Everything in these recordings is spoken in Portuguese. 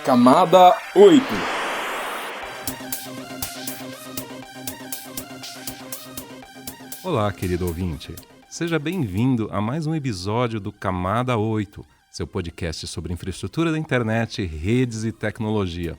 Camada 8. Olá, querido ouvinte. Seja bem-vindo a mais um episódio do Camada 8, seu podcast sobre infraestrutura da internet, redes e tecnologia.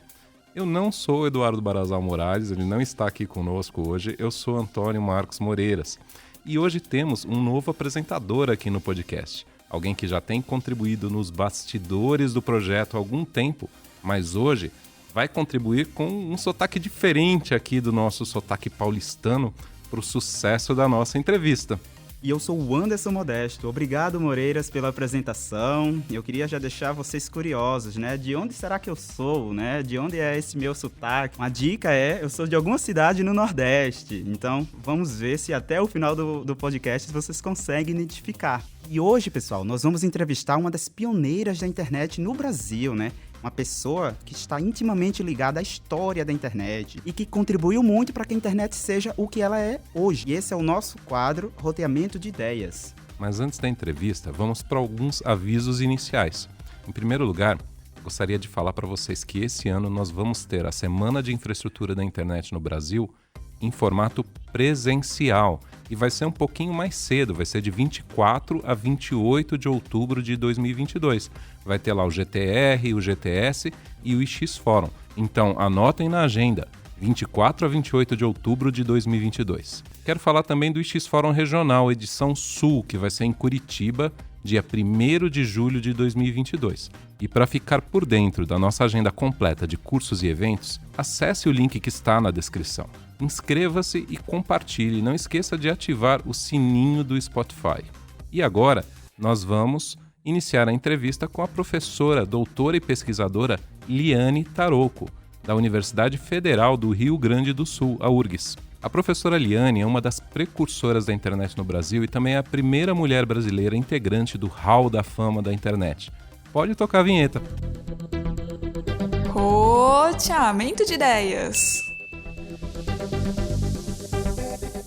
Eu não sou o Eduardo Barazal Morales, ele não está aqui conosco hoje, eu sou Antônio Marcos Moreiras. E hoje temos um novo apresentador aqui no podcast, alguém que já tem contribuído nos bastidores do projeto há algum tempo, mas hoje vai contribuir com um sotaque diferente aqui do nosso sotaque paulistano para o sucesso da nossa entrevista. E eu sou o Anderson Modesto. Obrigado, Moreiras, pela apresentação. Eu queria já deixar vocês curiosos, né? De onde será que eu sou, né? De onde é esse meu sotaque? Uma dica é, eu sou de alguma cidade no Nordeste. Então, vamos ver se até o final do podcast vocês conseguem identificar. E hoje, pessoal, nós vamos entrevistar uma das pioneiras da internet no Brasil, né? Uma pessoa que está intimamente ligada à história da internet e que contribuiu muito para que a internet seja o que ela é hoje. E esse é o nosso quadro Roteamento de Ideias. Mas antes da entrevista, vamos para alguns avisos iniciais. Em primeiro lugar, gostaria de falar para vocês que esse ano nós vamos ter a Semana de Infraestrutura da Internet no Brasil em formato presencial. E vai ser um pouquinho mais cedo, vai ser de 24 a 28 de outubro de 2022. Vai ter lá o GTR, o GTS e o IX Fórum. Então anotem na agenda, 24 a 28 de outubro de 2022. Quero falar também do IX Fórum Regional, edição Sul, que vai ser em Curitiba, dia 1º de julho de 2022. E para ficar por dentro da nossa agenda completa de cursos e eventos, acesse o link que está na descrição. Inscreva-se e compartilhe. Não esqueça de ativar o sininho do Spotify. E agora, nós vamos iniciar a entrevista com a professora, doutora e pesquisadora Liane Taroco, da Universidade Federal do Rio Grande do Sul, a URGS. A professora Liane é uma das precursoras da internet no Brasil e também é a primeira mulher brasileira integrante do Hall da Fama da internet. Pode tocar a vinheta. Roteamento de ideias.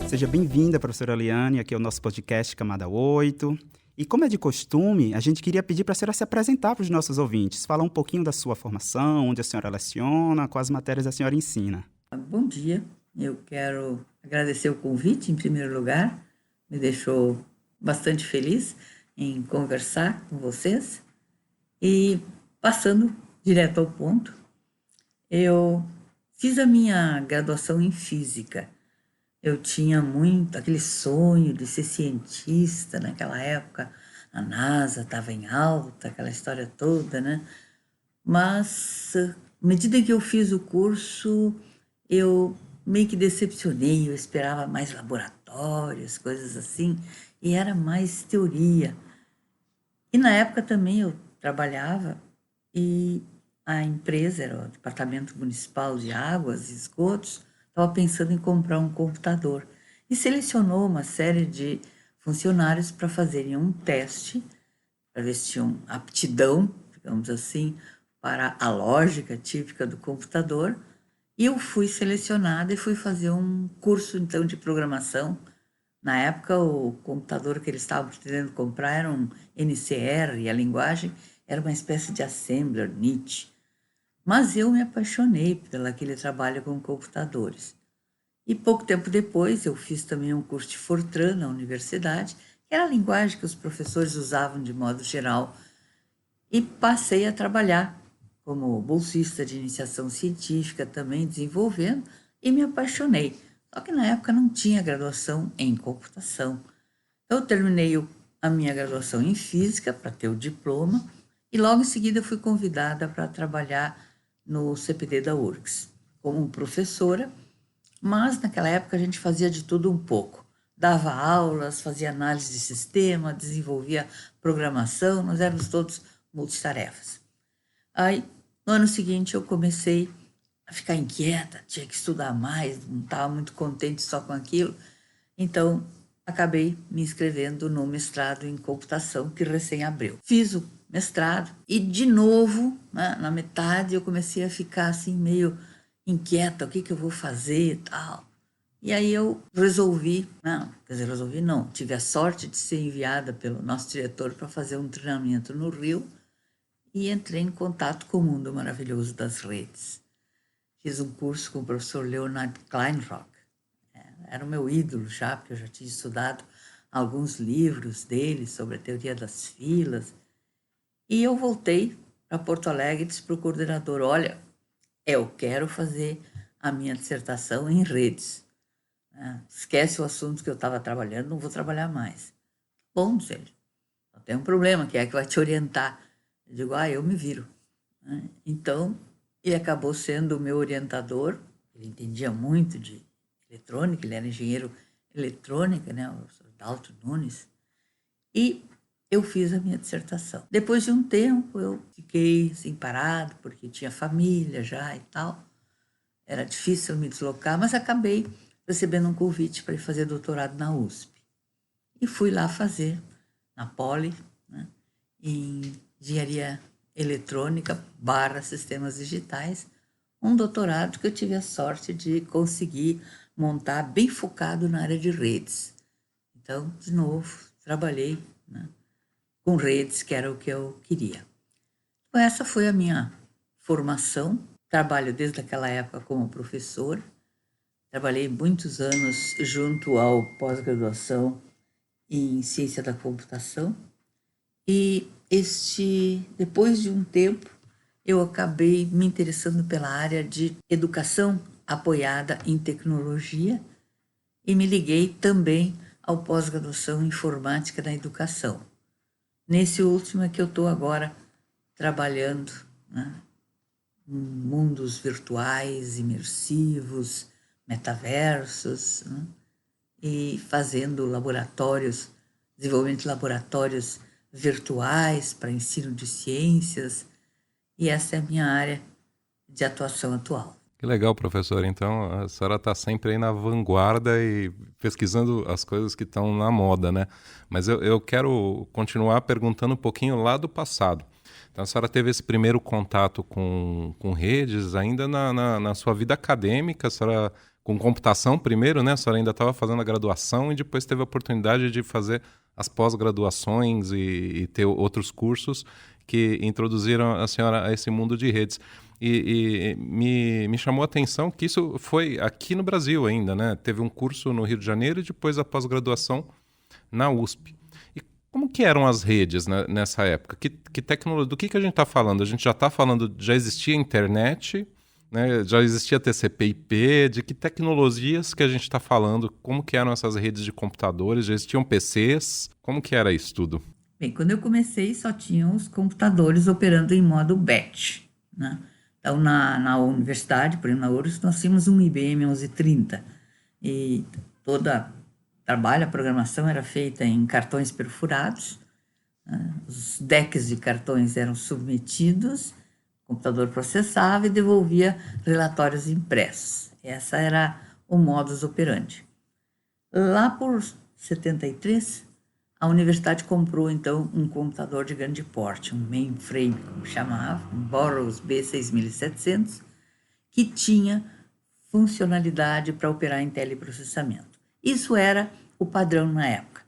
Seja bem-vinda, professora Liane, aqui é o nosso podcast Camada 8. E como é de costume, a gente queria pedir para a senhora se apresentar para os nossos ouvintes, falar um pouquinho da sua formação, onde a senhora leciona, quais matérias a senhora ensina. Bom dia, eu quero agradecer o convite em primeiro lugar, me deixou bastante feliz em conversar com vocês. E passando direto ao ponto, eu fiz a minha graduação em Física. Eu tinha muito aquele sonho de ser cientista naquela época. A NASA estava em alta, aquela história toda, né? Mas, à medida que eu fiz o curso, eu meio que decepcionei. Eu esperava mais laboratórios, coisas assim, e era mais teoria. E na época também eu trabalhava e a empresa, era o Departamento Municipal de Águas e Esgotos, estava pensando em comprar um computador e selecionou uma série de funcionários para fazerem um teste, para ver se tinham aptidão, digamos assim, para a lógica típica do computador. E eu fui selecionada e fui fazer um curso, então, de programação. Na época, o computador que eles estavam pretendendo comprar era um NCR, e a linguagem era uma espécie de assembler, NIT. Mas eu me apaixonei pelo aquele trabalho com computadores. E pouco tempo depois eu fiz também um curso de Fortran na universidade, que era a linguagem que os professores usavam de modo geral, e passei a trabalhar como bolsista de iniciação científica também desenvolvendo, e me apaixonei. Só que na época não tinha graduação em computação. Então eu terminei a minha graduação em Física para ter o diploma, e logo em seguida fui convidada para trabalhar no CPD da URGS, como professora, mas naquela época a gente fazia de tudo um pouco. Dava aulas, fazia análise de sistema, desenvolvia programação, nós éramos todos multitarefas. Aí, no ano seguinte, eu comecei a ficar inquieta, tinha que estudar mais, não estava muito contente só com aquilo, então acabei me inscrevendo no mestrado em computação, que recém abriu. Fiz o mestrado e, de novo, né, na metade, eu comecei a ficar assim meio inquieta, o que eu vou fazer e tal. E aí eu tive a sorte de ser enviada pelo nosso diretor para fazer um treinamento no Rio e entrei em contato com o mundo maravilhoso das redes. Fiz um curso com o professor Leonard Kleinrock. Era o meu ídolo já, porque eu já tinha estudado alguns livros dele sobre a teoria das filas. E eu voltei para Porto Alegre e disse para o coordenador, olha, eu quero fazer a minha dissertação em redes. Esquece o assunto que eu estava trabalhando, não vou trabalhar mais. Bom, disse ele, só tem um problema, que é que vai te orientar. Eu digo, eu me viro. Então, ele acabou sendo o meu orientador, ele entendia muito de eletrônica, ele era engenheiro eletrônica, né, o professor Dalton Nunes, e eu fiz a minha dissertação. Depois de um tempo, eu fiquei assim, parado, porque tinha família já e tal, era difícil me deslocar, mas acabei recebendo um convite para ir fazer doutorado na USP. E fui lá fazer, na Poli, né, em engenharia eletrônica / sistemas digitais, um doutorado que eu tive a sorte de conseguir montar bem focado na área de redes. Então, de novo, trabalhei, né, com redes, que era o que eu queria. Então, essa foi a minha formação. Trabalho desde aquela época como professor. Trabalhei muitos anos junto ao pós-graduação em ciência da computação. E depois de um tempo, eu acabei me interessando pela área de educação apoiada em tecnologia e me liguei também ao pós-graduação em informática na educação. Nesse último é que eu estou agora trabalhando, né, em mundos virtuais, imersivos, metaversos, né, e fazendo laboratórios, desenvolvimento de laboratórios virtuais para ensino de ciências, e essa é a minha área de atuação atual. Que legal, professor. Então, a senhora está sempre aí na vanguarda e pesquisando as coisas que estão na moda, né? Mas eu quero continuar perguntando um pouquinho lá do passado. Então, a senhora teve esse primeiro contato com redes ainda na sua vida acadêmica, a senhora, com computação primeiro, né? A senhora ainda estava fazendo a graduação e depois teve a oportunidade de fazer as pós-graduações e ter outros cursos que introduziram a senhora a esse mundo de redes. E me chamou a atenção que isso foi aqui no Brasil ainda, né? Teve um curso no Rio de Janeiro e depois a pós-graduação na USP. E como que eram as redes, né, nessa época? Que tecnologia, do que a gente está falando? A gente já está falando, já existia internet, né? Já existia TCP/IP, de que tecnologias que a gente está falando? Como que eram essas redes de computadores? Já existiam PCs? Como que era isso tudo? Bem, quando eu comecei só tinham os computadores operando em modo batch, né? Então, na universidade, por exemplo, na URSS, nós tínhamos um IBM 1130 e toda a programação era feita em cartões perfurados, né? Os decks de cartões eram submetidos, o computador processava e devolvia relatórios impressos. Essa era o modus operandi. Lá por 73, a universidade comprou, então, um computador de grande porte, um mainframe, como chamava, um Burroughs B6700, que tinha funcionalidade para operar em teleprocessamento. Isso era o padrão na época.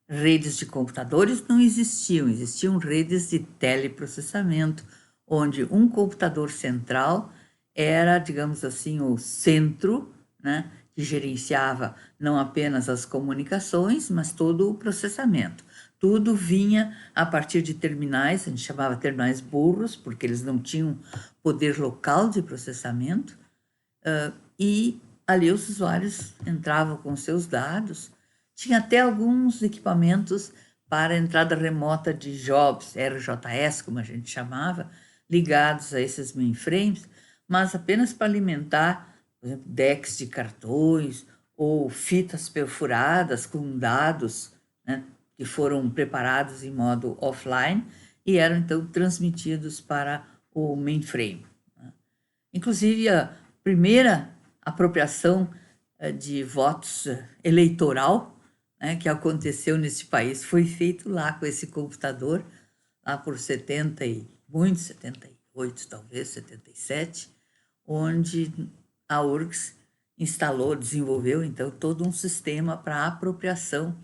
Redes de computadores não existiam, existiam redes de teleprocessamento, onde um computador central era, digamos assim, o centro, né, que gerenciava não apenas as comunicações, mas todo o processamento. Tudo vinha a partir de terminais, a gente chamava terminais burros, porque eles não tinham poder local de processamento, e ali os usuários entravam com seus dados. Tinha até alguns equipamentos para entrada remota de jobs, RJS, como a gente chamava, ligados a esses mainframes, mas apenas para alimentar, por exemplo, decks de cartões ou fitas perfuradas com dados, né, que foram preparados em modo offline e eram então transmitidos para o mainframe. Inclusive, a primeira apropriação de votos eleitoral, né, que aconteceu nesse país foi feito lá com esse computador, lá por 78 talvez, 77, onde a URGS instalou, desenvolveu, então, todo um sistema para a apropriação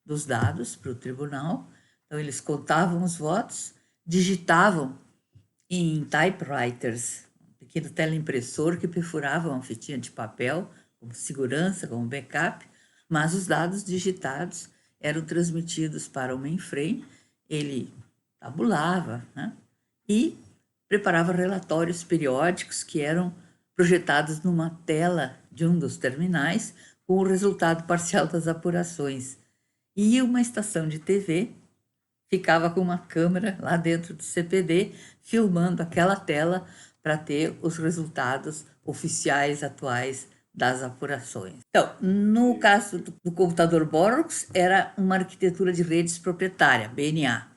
dos dados para o tribunal. Então, eles contavam os votos, digitavam em typewriters, um pequeno teleimpressor que perfurava uma fitinha de papel, como segurança, como backup, mas os dados digitados eram transmitidos para o mainframe, ele tabulava, né? E preparava relatórios periódicos que eram projetados numa tela de um dos terminais com o resultado parcial das apurações. E uma estação de TV ficava com uma câmera lá dentro do CPD, filmando aquela tela para ter os resultados oficiais atuais das apurações. Então, no caso do computador Burroughs, era uma arquitetura de redes proprietária, BNA.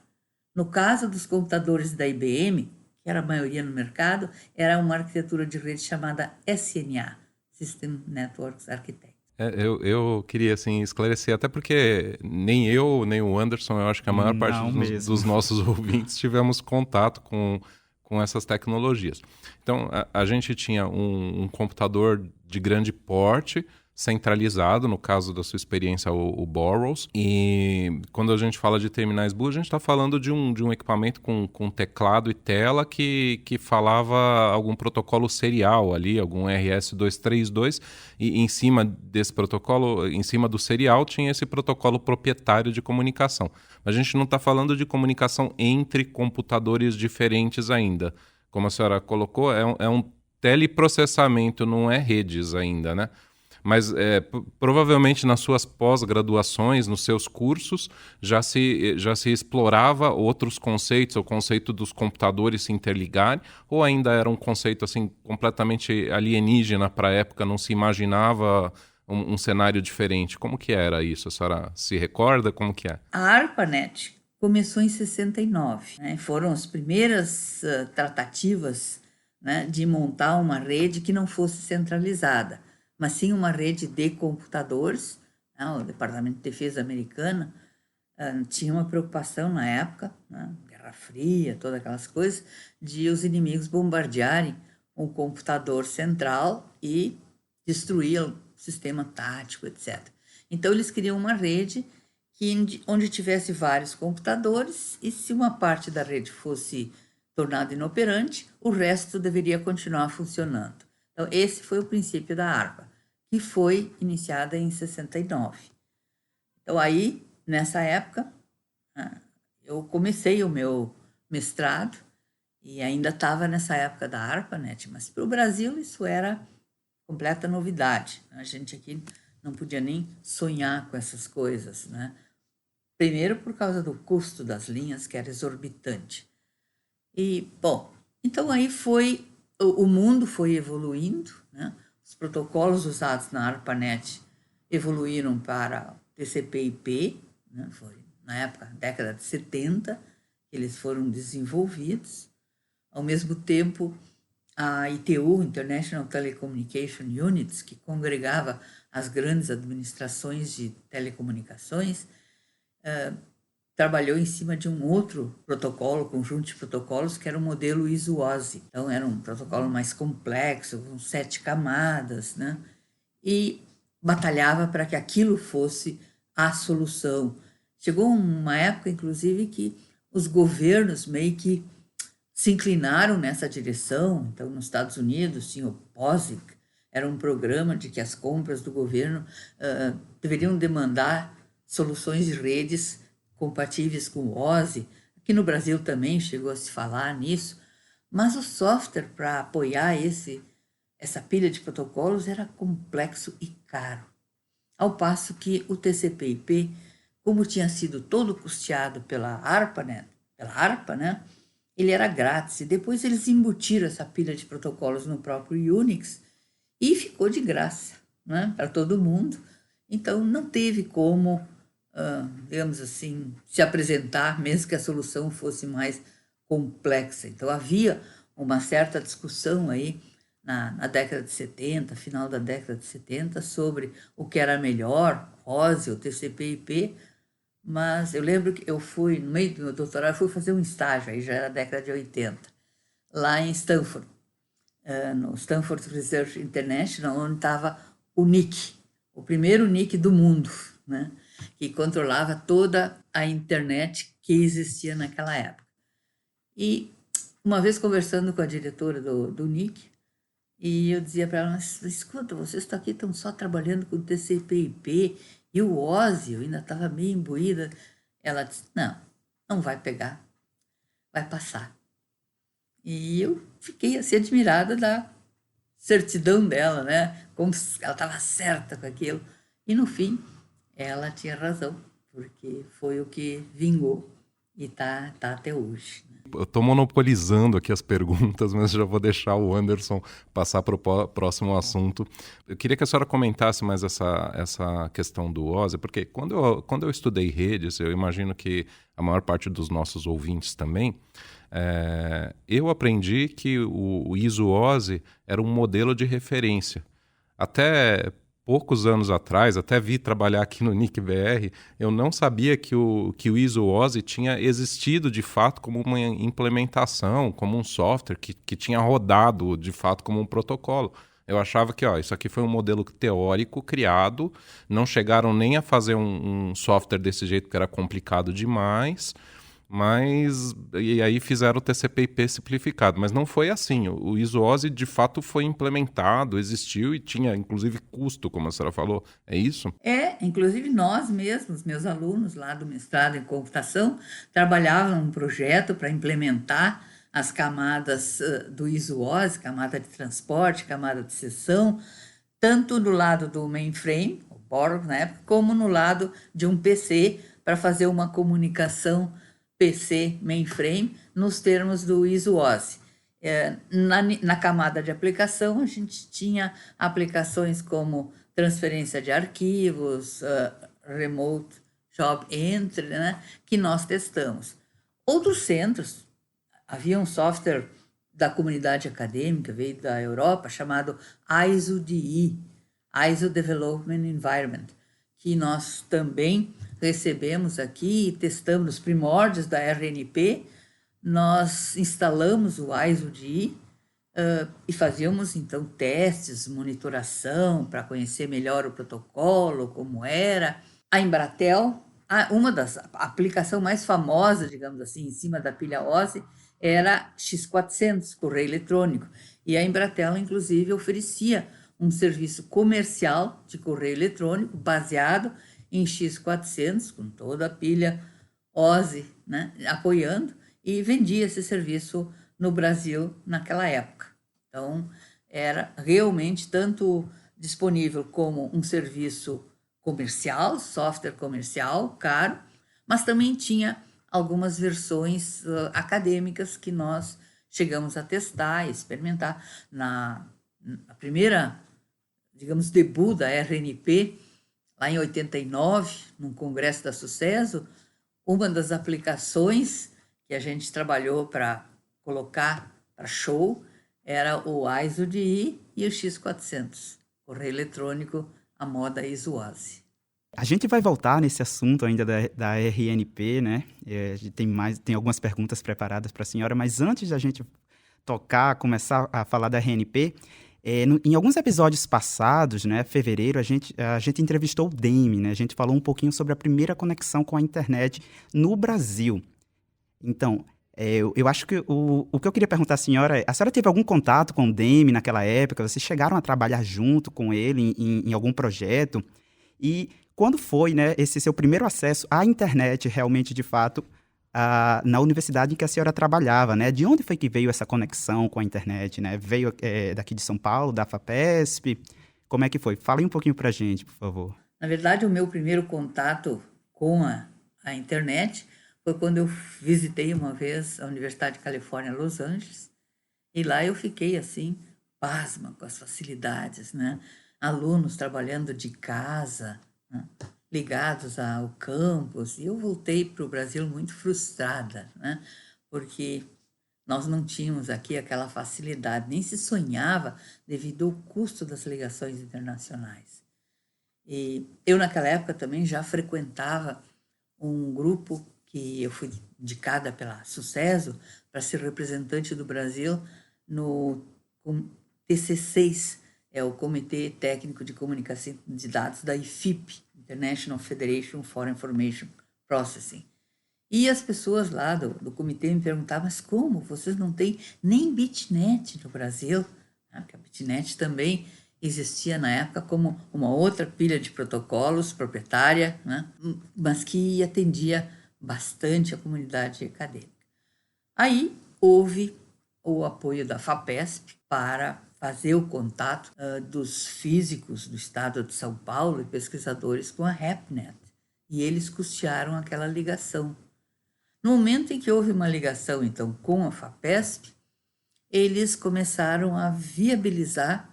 No caso dos computadores da IBM, que era a maioria no mercado, era uma arquitetura de rede chamada SNA, System Networks Architecture. Eu queria assim, esclarecer, até porque nem eu, nem o Anderson, eu acho que a maior parte dos nossos ouvintes tivemos contato com essas tecnologias. Então, a gente tinha um computador de grande porte, centralizado, no caso da sua experiência, o Burroughs. E quando a gente fala de terminais Blue, a gente está falando de um equipamento com teclado e tela que falava algum protocolo serial ali, algum RS-232, e em cima desse protocolo, em cima do serial, tinha esse protocolo proprietário de comunicação. Mas a gente não está falando de comunicação entre computadores diferentes ainda. Como a senhora colocou, é um teleprocessamento, não é redes ainda, né? Mas provavelmente nas suas pós-graduações, nos seus cursos, já se explorava outros conceitos, o conceito dos computadores se interligarem, ou ainda era um conceito assim, completamente alienígena para a época, não se imaginava um cenário diferente? Como que era isso? A senhora se recorda? Como que é? A ARPANET começou em 69, né? Foram as primeiras tratativas, né, de montar uma rede que não fosse centralizada, mas sim uma rede de computadores. Né? O Departamento de Defesa americano tinha uma preocupação na época, né? Guerra Fria, todas aquelas coisas, de os inimigos bombardearem um computador central e destruir o sistema tático, etc. Então, eles queriam uma rede onde tivesse vários computadores, e se uma parte da rede fosse tornada inoperante, o resto deveria continuar funcionando. Então, esse foi o princípio da ARPA, que foi iniciada em 69. Então, aí, nessa época, eu comecei o meu mestrado e ainda estava nessa época da ARPANET, mas para o Brasil isso era completa novidade. A gente aqui não podia nem sonhar com essas coisas, né? Primeiro por causa do custo das linhas, que era exorbitante. E, bom, então aí o mundo foi evoluindo, né? Os protocolos usados na ARPANET evoluíram para TCP/IP, né? Foi na época, década de 70, que eles foram desenvolvidos. Ao mesmo tempo, a ITU, International Telecommunication Units, que congregava as grandes administrações de telecomunicações, trabalhou em cima de um outro protocolo, conjunto de protocolos, que era o modelo ISO-OSI. Então, era um protocolo mais complexo, com 7 camadas, né? E batalhava para que aquilo fosse a solução. Chegou uma época, inclusive, que os governos meio que se inclinaram nessa direção. Então, nos Estados Unidos tinha o POSIC, era um programa de que as compras do governo deveriam demandar soluções de redes compatíveis com o OSI. Aqui no Brasil também chegou a se falar nisso, mas o software para apoiar essa pilha de protocolos era complexo e caro. Ao passo que o TCP/IP, como tinha sido todo custeado pela ARPA, né, ele era grátis, e depois eles embutiram essa pilha de protocolos no próprio Unix e ficou de graça, né, para todo mundo. Então, não teve como, digamos assim, se apresentar, mesmo que a solução fosse mais complexa. Então, havia uma certa discussão aí na década de 70, final da década de 70, sobre o que era melhor, OSI ou TCP/IP, mas eu lembro que eu fui, no meio do meu doutorado, fui fazer um estágio, aí já era década de 80, lá em Stanford, no Stanford Research International, onde estava o NIC, o primeiro NIC do mundo, né, que controlava toda a internet que existia naquela época. E uma vez conversando com a diretora do NIC, e eu dizia para ela, mas escuta, vocês estão só trabalhando com o TCP/IP e o OSI, eu ainda estava meio imbuída. Ela disse, não vai pegar, vai passar. E eu fiquei assim admirada da certidão dela, né? Como ela estava certa com aquilo. E no fim, ela tinha razão, porque foi o que vingou e tá até hoje. Eu estou monopolizando aqui as perguntas, mas já vou deixar o Anderson passar para o próximo assunto. Eu queria que a senhora comentasse mais essa questão do OSI, porque quando eu estudei redes, eu imagino que a maior parte dos nossos ouvintes também, eu aprendi que o ISO-OSI era um modelo de referência. Até poucos anos atrás, até vi trabalhar aqui no NIC-BR, eu não sabia que o ISO-OSI tinha existido de fato como uma implementação, como um software que tinha rodado de fato como um protocolo. Eu achava que isso aqui foi um modelo teórico criado, não chegaram nem a fazer um software desse jeito porque era complicado demais, e aí fizeram o TCP/IP simplificado, mas não foi assim. O ISO-OSI de fato foi implementado, existiu e tinha inclusive custo, como a senhora falou, é isso? Inclusive nós mesmos, meus alunos lá do mestrado em computação, trabalhavam num projeto para implementar as camadas do ISO-OSI, camada de transporte, camada de sessão, tanto do lado do mainframe, o Borg na época, como no lado de um PC, para fazer uma comunicação PC mainframe nos termos do ISO-OSI. Na camada de aplicação, a gente tinha aplicações como transferência de arquivos, remote job entry, né, que nós testamos. Outros centros, havia um software da comunidade acadêmica, veio da Europa, chamado ISO-DE, ISO Development Environment, que nós também recebemos aqui e testamos nos primórdios da RNP. Nós instalamos o ISO-DE e fazíamos, então, testes, monitoração para conhecer melhor o protocolo, como era. A Embratel, uma das aplicações mais famosas, digamos assim, em cima da pilha OSI, era X400, correio eletrônico. E a Embratel, inclusive, oferecia um serviço comercial de correio eletrônico baseado em X400, com toda a pilha OSI, né, apoiando, e vendia esse serviço no Brasil naquela época. Então, era realmente tanto disponível como um serviço comercial, software comercial, caro, mas também tinha algumas versões acadêmicas que nós chegamos a testar e experimentar. Na primeira, digamos, debut da RNP, lá em 89, num congresso da Sucesso, uma das aplicações que a gente trabalhou para colocar para show era o ISO-DE e o X400, correio eletrônico, a moda ISO-OSI. A gente vai voltar nesse assunto ainda da RNP, né? A gente tem algumas perguntas preparadas para a senhora, mas antes da gente começar a falar da RNP, em alguns episódios passados, né, fevereiro, a gente entrevistou o Demi, né? A gente falou um pouquinho sobre a primeira conexão com a internet no Brasil. Então, eu acho que o que eu queria perguntar à senhora é, a senhora teve algum contato com o Demi naquela época? Vocês chegaram a trabalhar junto com ele em algum projeto? E quando foi, né, esse seu primeiro acesso à internet, realmente, de fato, na universidade em que a senhora trabalhava, né? De onde foi que veio essa conexão com a internet, né? Veio daqui de São Paulo, da FAPESP? Como é que foi? Fala aí um pouquinho pra gente, por favor. Na verdade, o meu primeiro contato com a internet foi quando eu visitei uma vez a Universidade de Califórnia, Los Angeles, e lá eu fiquei, assim, pasma com as facilidades, né? Alunos trabalhando de casa, né, ligados ao campus, e eu voltei para o Brasil muito frustrada, né, porque nós não tínhamos aqui aquela facilidade, nem se sonhava devido ao custo das ligações internacionais. E eu, naquela época, também já frequentava um grupo que eu fui indicada pela Sucesso para ser representante do Brasil no TC6, é o Comitê Técnico de Comunicação de Dados da IFIP, International Federation for Information Processing. E as pessoas lá do comitê me perguntavam, mas como? Vocês não têm nem BitNet no Brasil? Porque a BitNet também existia na época como uma outra pilha de protocolos proprietária, né? Mas que atendia bastante a comunidade acadêmica. Aí houve o apoio da FAPESP para fazer o contato dos físicos do estado de São Paulo e pesquisadores com a RepNet. E eles custearam aquela ligação. No momento em que houve uma ligação, então, com a FAPESP, eles começaram a viabilizar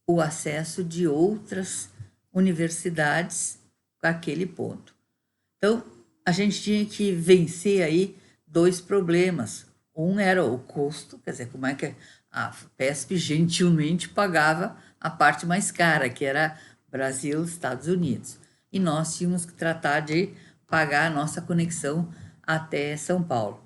o acesso de outras universidades com aquele ponto. Então, a gente tinha que vencer aí 2 problemas. Um era o custo, quer dizer, como é que a FAPESP gentilmente pagava a parte mais cara, que era Brasil, Estados Unidos. E nós tínhamos que tratar de pagar a nossa conexão até São Paulo.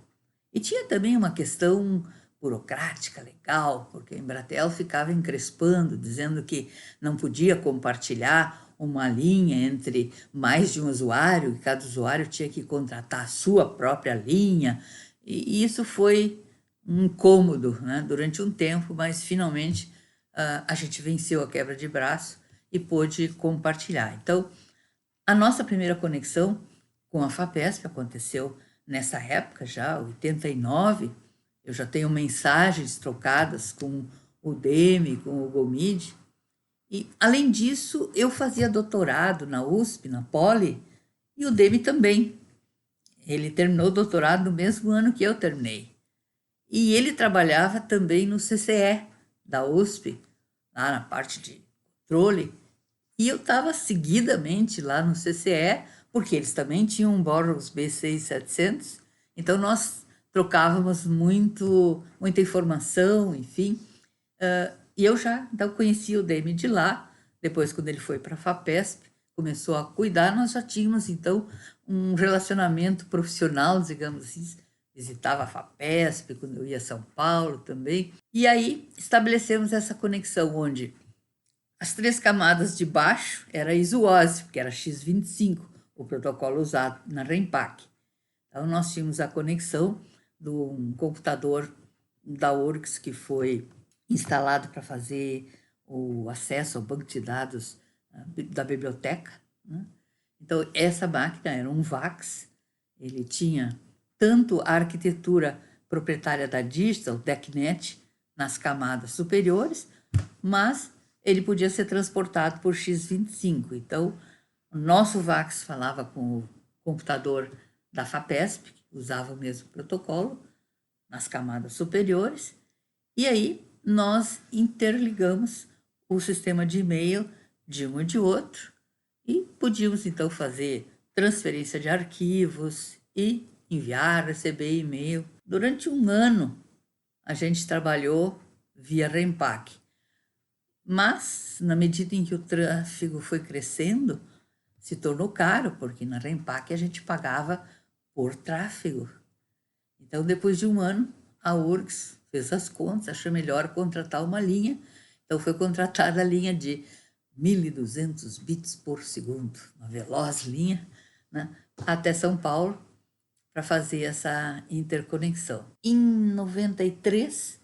E tinha também uma questão burocrática, legal, porque a Embratel ficava encrespando, dizendo que não podia compartilhar uma linha entre mais de um usuário, que cada usuário tinha que contratar a sua própria linha, e isso foi um incômodo, né, durante um tempo, mas finalmente a gente venceu a quebra de braço e pôde compartilhar. Então, a nossa primeira conexão com a FAPESP aconteceu nessa época já, 89, eu já tenho mensagens trocadas com o Demi, com o Gomide. E, além disso, eu fazia doutorado na USP, na Poli, e o Demi também. Ele terminou o doutorado no mesmo ano que eu terminei. E ele trabalhava também no CCE da USP, lá na parte de controle. E eu estava seguidamente lá no CCE, porque eles também tinham um Boros B6700, então nós trocávamos muita informação, enfim. E eu já então, conhecia o Demi de lá. Depois, quando ele foi para a FAPESP, começou a cuidar, nós já tínhamos, então, um relacionamento profissional, digamos assim. Visitava a FAPESP quando eu ia a São Paulo também. E aí estabelecemos essa conexão, onde as 3 camadas de baixo era ISO-OSI, porque era X25, o protocolo usado na REMPAC. Então, nós tínhamos a conexão de um computador da URGS que foi instalado para fazer o acesso ao banco de dados da biblioteca, né? Então, essa máquina era um VAX, ele tinha tanto a arquitetura proprietária da Digital, DECnet, nas camadas superiores, mas ele podia ser transportado por X25. Então, o nosso VAX falava com o computador da FAPESP, que usava o mesmo protocolo, nas camadas superiores, e aí nós interligamos o sistema de e-mail de um e de outro, e podíamos então fazer transferência de arquivos e enviar, receber e-mail. Durante um ano, a gente trabalhou via REMPAC. Mas, na medida em que o tráfego foi crescendo, se tornou caro, porque na REMPAC a gente pagava por tráfego. Então, depois de um ano, a URGS fez as contas, achou melhor contratar uma linha. Então, foi contratada a linha de 1.200 bits por segundo, uma veloz linha, né, até São Paulo, para fazer essa interconexão. Em 93,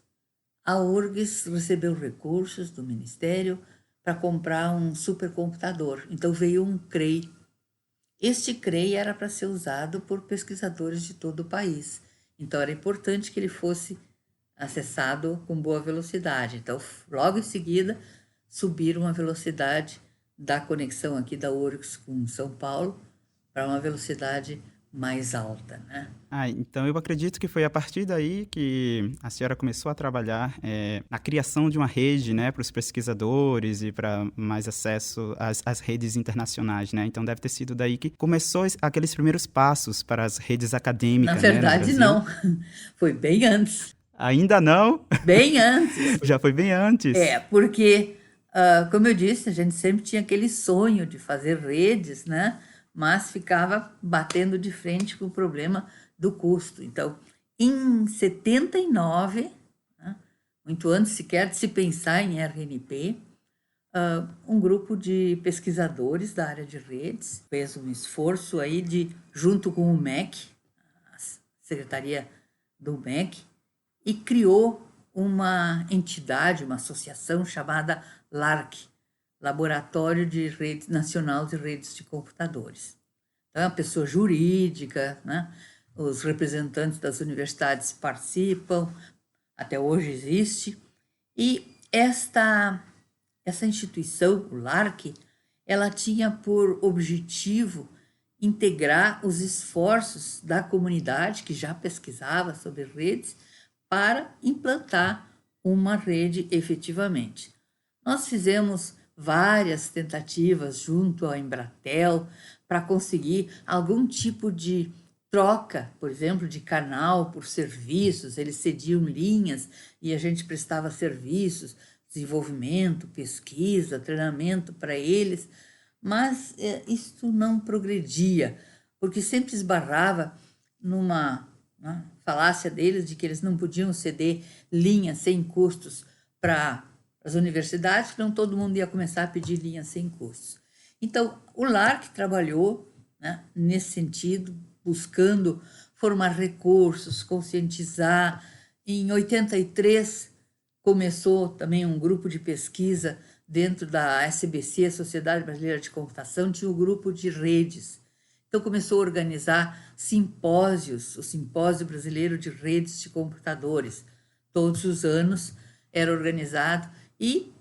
a URGS recebeu recursos do Ministério para comprar um supercomputador. Então veio um CREI. Este CREI era para ser usado por pesquisadores de todo o país. Então era importante que ele fosse acessado com boa velocidade. Então, logo em seguida, subiram a velocidade da conexão aqui da URGS com São Paulo para uma velocidade mais alta, né? Então eu acredito que foi a partir daí que a senhora começou a trabalhar na criação de uma rede, né, para os pesquisadores e para mais acesso às redes internacionais, né? Então deve ter sido daí que começou aqueles primeiros passos para as redes acadêmicas. Na verdade, né, não. Foi bem antes. Ainda não? Bem antes. Já foi bem antes. Porque, como eu disse, a gente sempre tinha aquele sonho de fazer redes, né? Mas ficava batendo de frente com o problema do custo. Então, em 79, né, muito antes sequer de se pensar em RNP, um grupo de pesquisadores da área de redes fez um esforço aí junto com o MEC, secretaria do MEC, e criou uma entidade, uma associação chamada LARC, Laboratório de Rede Nacional de Redes de Computadores. Então, é uma pessoa jurídica, né? Os representantes das universidades participam, até hoje existe, e essa instituição, o LARC, ela tinha por objetivo integrar os esforços da comunidade que já pesquisava sobre redes para implantar uma rede efetivamente. Nós fizemos várias tentativas junto à Embratel para conseguir algum tipo de troca, por exemplo, de canal por serviços. Eles cediam linhas e a gente prestava serviços, desenvolvimento, pesquisa, treinamento para eles, mas isso não progredia, porque sempre esbarrava numa falácia deles de que eles não podiam ceder linhas sem custos para as universidades, senão todo mundo ia começar a pedir linhas sem custos. Então, o LARC trabalhou, né, nesse sentido, buscando formar recursos, conscientizar. Em 83, começou também um grupo de pesquisa dentro da SBC, a Sociedade Brasileira de Computação, tinha o grupo de redes. Então, começou a organizar simpósios, o Simpósio Brasileiro de Redes de Computadores. Todos os anos era organizado e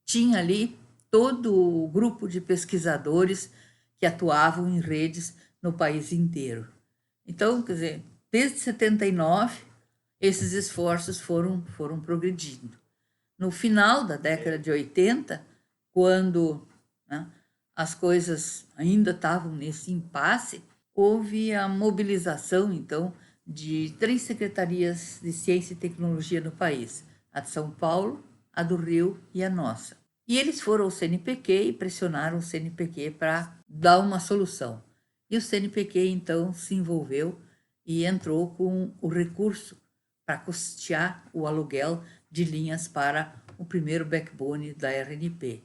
tinha ali todo o grupo de pesquisadores que atuavam em redes no país inteiro. Então, quer dizer, desde 79, esses esforços foram progredindo. No final da década de 80, quando, né, as coisas ainda estavam nesse impasse, houve a mobilização, então, de 3 secretarias de ciência e tecnologia no país, a de São Paulo, a do Rio e a nossa. E eles foram ao CNPq e pressionaram o CNPq para dar uma solução. E o CNPq, então, se envolveu e entrou com o recurso para custear o aluguel de linhas para o primeiro backbone da RNP.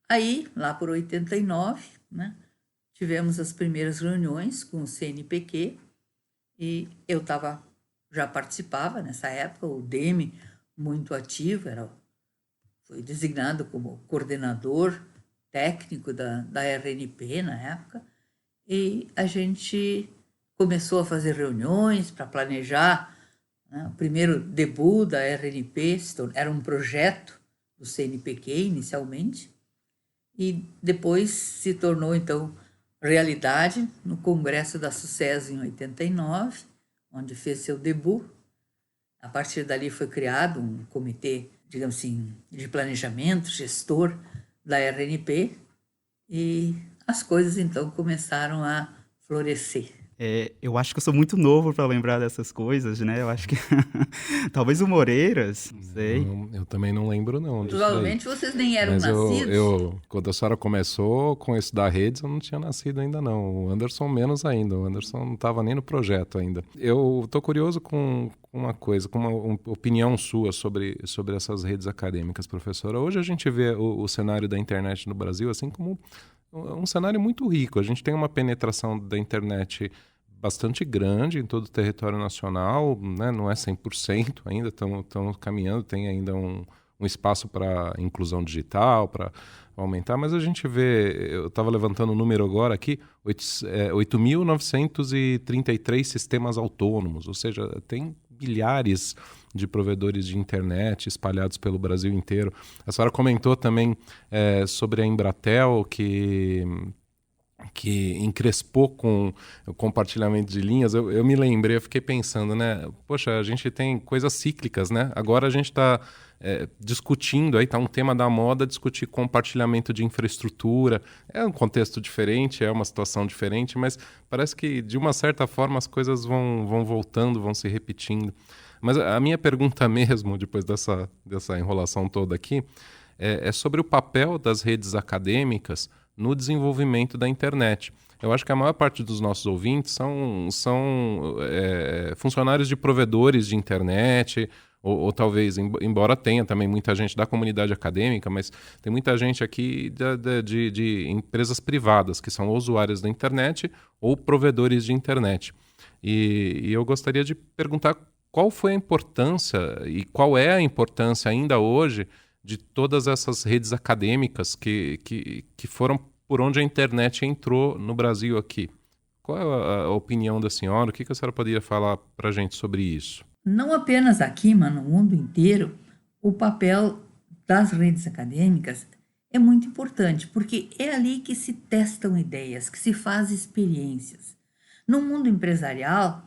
Aí, lá por 89, né, tivemos as primeiras reuniões com o CNPq e eu já participava nessa época, o DEME, muito ativo, foi designado como coordenador técnico da RNP na época, e a gente começou a fazer reuniões para planejar, né, o primeiro debut da RNP. Era um projeto do CNPq inicialmente, e depois se tornou, então, realidade no Congresso da SUCES em 89, onde fez seu debut. A partir dali foi criado um comitê, digamos assim, de planejamento, gestor da RNP, e as coisas, então, começaram a florescer. Eu acho que eu sou muito novo para lembrar dessas coisas, né? Eu acho que talvez o Moreiras, não sei. Eu também não lembro, não. Provavelmente vocês nem eram nascidos. Quando a senhora começou com isso da Redes, eu não tinha nascido ainda, não. O Anderson menos ainda. O Anderson não estava nem no projeto ainda. Eu estou curioso com uma coisa, com uma opinião sua sobre essas redes acadêmicas, professora. Hoje a gente vê o cenário da internet no Brasil assim como um cenário muito rico. A gente tem uma penetração da internet bastante grande em todo o território nacional, né? Não é 100% ainda, estão caminhando, tem ainda um espaço para inclusão digital, para aumentar, mas a gente vê, eu estava levantando o número agora aqui, 8.933 sistemas autônomos, ou seja, tem milhares de provedores de internet espalhados pelo Brasil inteiro. A senhora comentou também sobre a Embratel, que encrespou com o compartilhamento de linhas. Eu me lembrei, eu fiquei pensando, né? Poxa, a gente tem coisas cíclicas, né? Agora a gente está discutindo, aí está um tema da moda, discutir compartilhamento de infraestrutura. É um contexto diferente, é uma situação diferente, mas parece que, de uma certa forma, as coisas vão voltando, vão se repetindo. Mas a minha pergunta mesmo, depois dessa enrolação toda aqui, é sobre o papel das redes acadêmicas no desenvolvimento da internet. Eu acho que a maior parte dos nossos ouvintes são funcionários de provedores de internet, ou talvez, embora tenha também muita gente da comunidade acadêmica, mas tem muita gente aqui de empresas privadas, que são usuários da internet ou provedores de internet. E eu gostaria de perguntar qual foi a importância e qual é a importância ainda hoje de todas essas redes acadêmicas que foram por onde a internet entrou no Brasil aqui. Qual é a opinião da senhora? O que a senhora poderia falar para a gente sobre isso? Não apenas aqui, mas no mundo inteiro, o papel das redes acadêmicas é muito importante, porque é ali que se testam ideias, que se faz experiências. No mundo empresarial,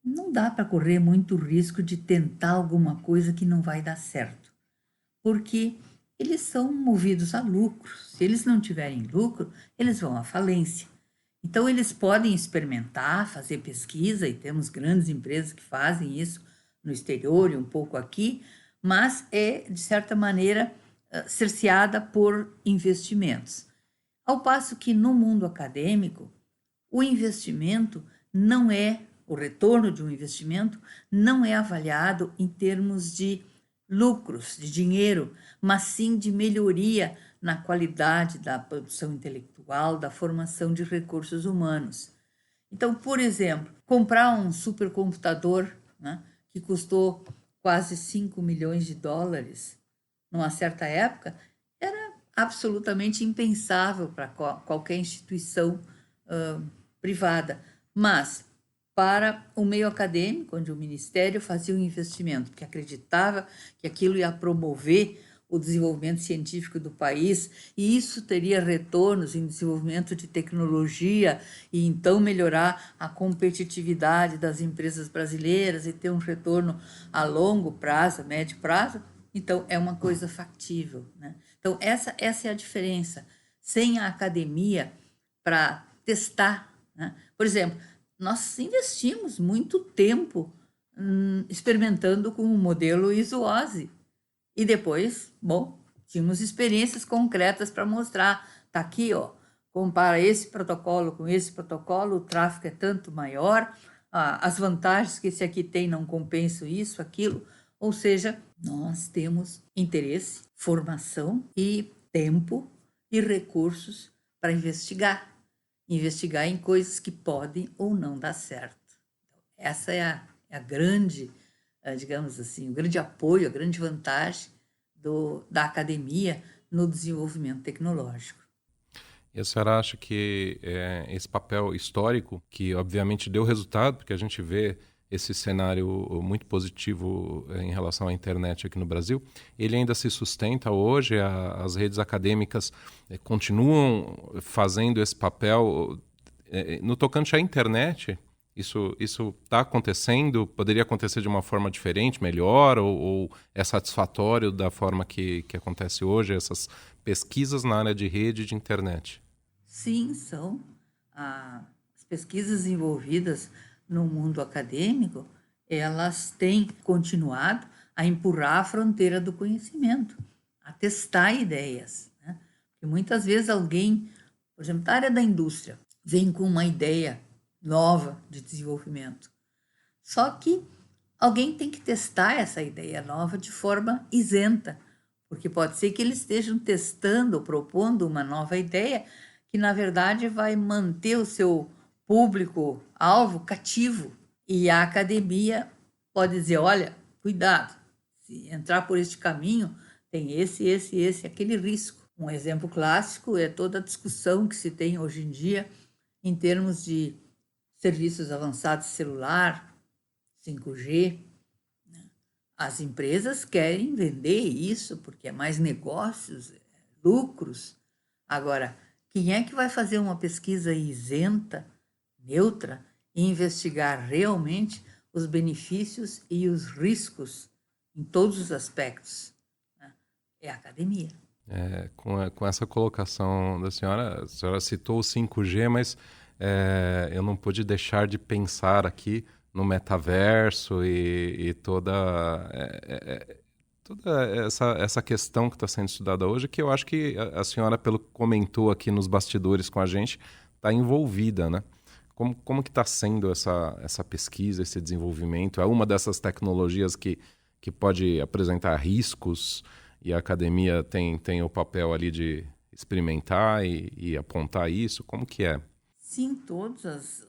não dá para correr muito risco de tentar alguma coisa que não vai dar certo, porque eles são movidos a lucro. Se eles não tiverem lucro, eles vão à falência. Então, eles podem experimentar, fazer pesquisa, e temos grandes empresas que fazem isso no exterior e um pouco aqui, mas é, de certa maneira, cerceada por investimentos. Ao passo que no mundo acadêmico, o investimento não é, o retorno de um investimento não é avaliado em termos de lucros, de dinheiro, mas sim de melhoria na qualidade da produção intelectual, da formação de recursos humanos. Então, por exemplo, comprar um supercomputador, né, que custou quase 5 milhões de dólares numa certa época, era absolutamente impensável para qualquer instituição privada. Mas, para o meio acadêmico, onde o Ministério fazia um investimento, porque acreditava que aquilo ia promover o desenvolvimento científico do país, e isso teria retornos em desenvolvimento de tecnologia, e então melhorar a competitividade das empresas brasileiras e ter um retorno a longo prazo, a médio prazo, então é uma coisa factível, né? Então essa é a diferença. Sem a academia para testar, né? Por exemplo, nós investimos muito tempo experimentando com o modelo ISO-OSI. E depois, bom, tínhamos experiências concretas para mostrar. Está aqui, ó, compara esse protocolo com esse protocolo, o tráfego é tanto maior, as vantagens que esse aqui tem não compensam isso, aquilo. Ou seja, nós temos interesse, formação e tempo e recursos para investigar em coisas que podem ou não dar certo. Essa é a grande, digamos assim, o grande apoio, a grande vantagem da academia no desenvolvimento tecnológico. E a senhora acha que esse papel histórico, que obviamente deu resultado, porque a gente vê esse cenário muito positivo em relação à internet aqui no Brasil, ele ainda se sustenta hoje? As redes acadêmicas continuam fazendo esse papel? No tocante à internet, isso está acontecendo? Poderia acontecer de uma forma diferente, melhor, ou é satisfatório da forma que acontece hoje, essas pesquisas na área de rede e de internet? Sim, são. As pesquisas envolvidas no mundo acadêmico, elas têm continuado a empurrar a fronteira do conhecimento, a testar ideias, né? Porque muitas vezes alguém, por exemplo, da área da indústria, vem com uma ideia nova de desenvolvimento. Só que alguém tem que testar essa ideia nova de forma isenta, porque pode ser que eles estejam testando, propondo uma nova ideia que, na verdade, vai manter o seu público-alvo cativo. E a academia pode dizer, olha, cuidado, se entrar por este caminho, tem esse, aquele risco. Um exemplo clássico é toda a discussão que se tem hoje em dia em termos de serviços avançados de celular, 5G. As empresas querem vender isso porque é mais negócios, lucros. Agora, quem é que vai fazer uma pesquisa isenta, neutra, e investigar realmente os benefícios e os riscos em todos os aspectos? É a academia. Com essa colocação da senhora, a senhora citou o 5G, mas eu não pude deixar de pensar aqui no metaverso e toda essa questão que está sendo estudada hoje, que eu acho que a senhora, pelo que comentou aqui nos bastidores com a gente, está envolvida, né? Como que está sendo essa pesquisa, esse desenvolvimento? É uma dessas tecnologias que pode apresentar riscos e a academia tem o papel ali de experimentar e apontar isso? Como que é? Sim, todas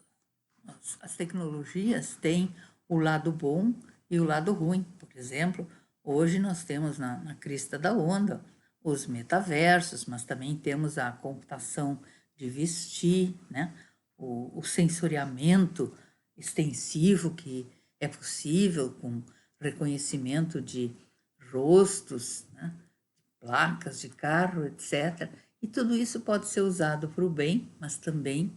As tecnologias têm o lado bom e o lado ruim. Por exemplo, hoje nós temos na crista da onda os metaversos, mas também temos a computação de vestir, né? O sensoriamento extensivo que é possível com reconhecimento de rostos, né? Placas de carro, etc. E tudo isso pode ser usado para o bem, mas também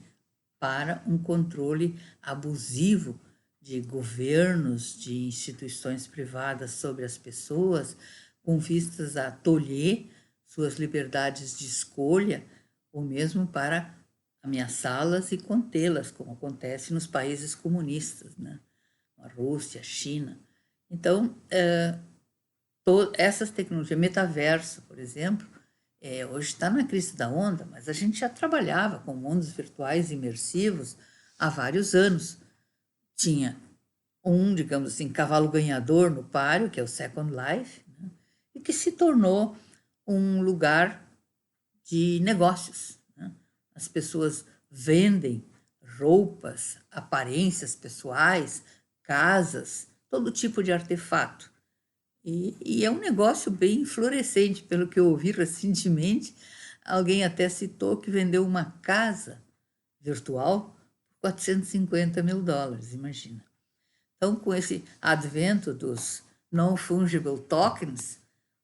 para um controle abusivo de governos, de instituições privadas sobre as pessoas, com vistas a tolher suas liberdades de escolha, ou mesmo para ameaçá-las e contê-las, como acontece nos países comunistas, né? A Rússia, a China. Então, essas tecnologias, metaverso, por exemplo, hoje está na crista da onda, mas a gente já trabalhava com mundos virtuais imersivos há vários anos. Tinha digamos assim, cavalo ganhador no páreo, que é o Second Life, né? E que se tornou um lugar de negócios, né? As pessoas vendem roupas, aparências pessoais, casas, todo tipo de artefato. E é um negócio bem florescente, pelo que eu ouvi recentemente. Alguém até citou que vendeu uma casa virtual por $450 mil, imagina. Então, com esse advento dos non-fungible tokens,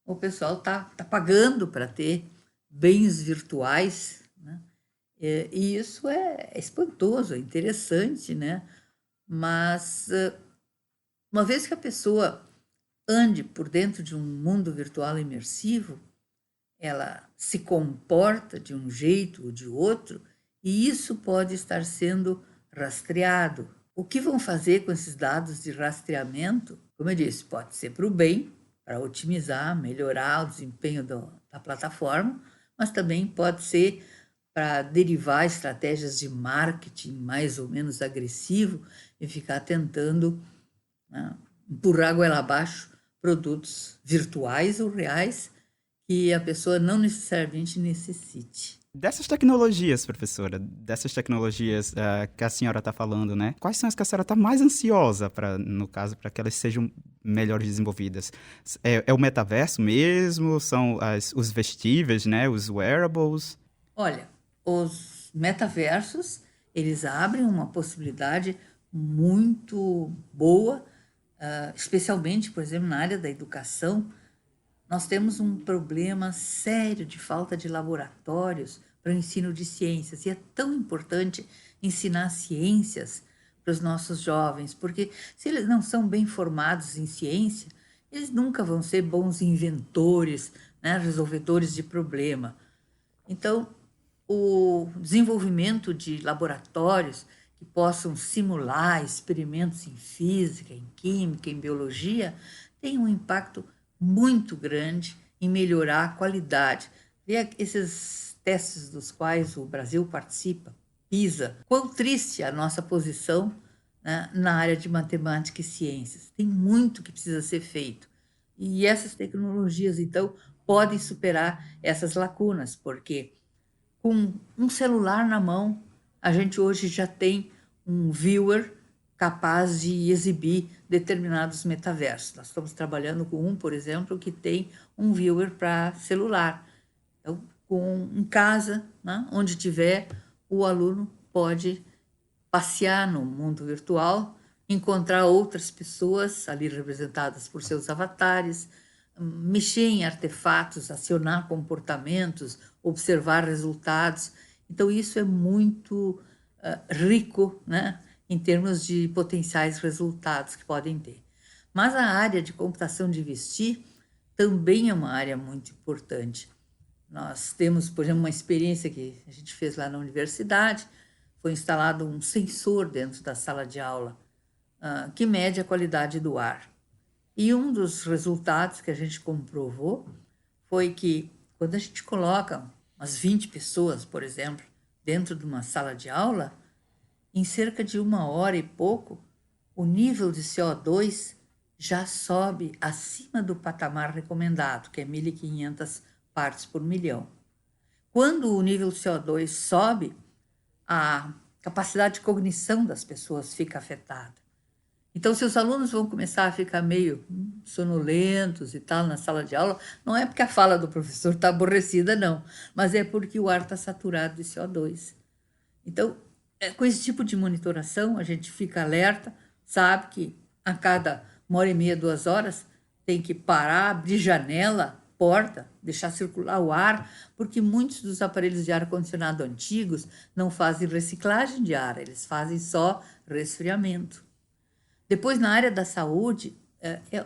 o pessoal está pagando para ter bens virtuais, né? E isso é espantoso, é interessante, né? Mas, uma vez que a pessoa ande por dentro de um mundo virtual imersivo, ela se comporta de um jeito ou de outro, e isso pode estar sendo rastreado. O que vão fazer com esses dados de rastreamento? Como eu disse, pode ser para o bem, para otimizar, melhorar o desempenho da plataforma, mas também pode ser para derivar estratégias de marketing mais ou menos agressivo e ficar tentando, né, empurrar goela abaixo produtos virtuais ou reais que a pessoa não necessariamente necessite. Dessas tecnologias, professora, que a senhora está falando, né? Quais são as que a senhora está mais ansiosa, no caso, para que elas sejam melhores desenvolvidas? É o metaverso mesmo? São os vestíveis, né? Os wearables? Olha, os metaversos, eles abrem uma possibilidade muito boa, especialmente, por exemplo, na área da educação. Nós temos um problema sério de falta de laboratórios para o ensino de ciências, e é tão importante ensinar ciências para os nossos jovens, porque se eles não são bem formados em ciência, eles nunca vão ser bons inventores, né, resolvedores de problema. Então, o desenvolvimento de laboratórios que possam simular experimentos em física, em química, em biologia, tem um impacto muito grande em melhorar a qualidade. Vê esses testes dos quais o Brasil participa, PISA, quão triste a nossa posição, né, na área de matemática e ciências. Tem muito que precisa ser feito. E essas tecnologias, então, podem superar essas lacunas, porque com um celular na mão, a gente hoje já tem um viewer capaz de exibir determinados metaversos. Nós estamos trabalhando com por exemplo, que tem um viewer para celular. Então, em casa, né, onde tiver, o aluno pode passear no mundo virtual, encontrar outras pessoas ali representadas por seus avatares, mexer em artefatos, acionar comportamentos, observar resultados. Então, isso é muito rico, né, em termos de potenciais resultados que podem ter. Mas a área de computação de vestir também é uma área muito importante. Nós temos, por exemplo, uma experiência que a gente fez lá na universidade, foi instalado um sensor dentro da sala de aula que mede a qualidade do ar. E um dos resultados que a gente comprovou foi que quando a gente coloca umas 20 pessoas, por exemplo, dentro de uma sala de aula, em cerca de 1 hora e pouco, o nível de CO2 já sobe acima do patamar recomendado, que é 1.500 partes por milhão. Quando o nível de CO2 sobe, a capacidade de cognição das pessoas fica afetada. Então, se os alunos vão começar a ficar meio sonolentos e tal na sala de aula, não é porque a fala do professor está aborrecida, não, mas é porque o ar está saturado de CO2. Então, com esse tipo de monitoração, a gente fica alerta, sabe que a cada 1h30, 2 horas, tem que parar, abrir janela, porta, deixar circular o ar, porque muitos dos aparelhos de ar-condicionado antigos não fazem reciclagem de ar, eles fazem só resfriamento. Depois, na área da saúde,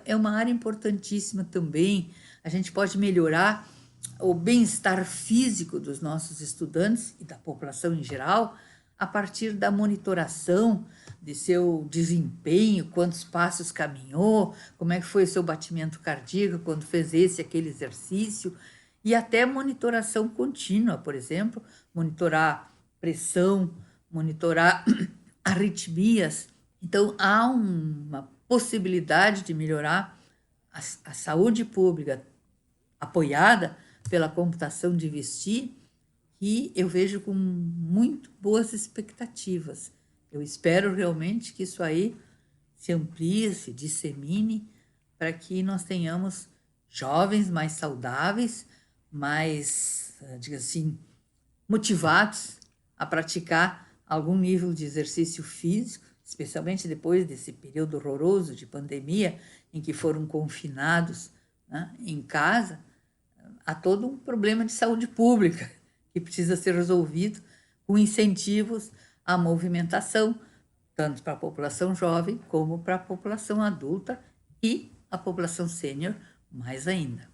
é uma área importantíssima também. A gente pode melhorar o bem-estar físico dos nossos estudantes e da população em geral a partir da monitoração de seu desempenho, quantos passos caminhou, como é que foi o seu batimento cardíaco quando fez esse, aquele exercício, e até monitoração contínua, por exemplo, monitorar pressão, monitorar arritmias. Então, há uma possibilidade de melhorar a saúde pública apoiada pela computação de vestir, que eu vejo com muito boas expectativas. Eu espero realmente que isso aí se amplie, se dissemine, para que nós tenhamos jovens mais saudáveis, mais, digamos assim, motivados a praticar algum nível de exercício físico, especialmente depois desse período horroroso de pandemia, em que foram confinados, né, em casa. Há todo um problema de saúde pública que precisa ser resolvido com incentivos à movimentação, tanto para a população jovem como para a população adulta e a população sênior mais ainda.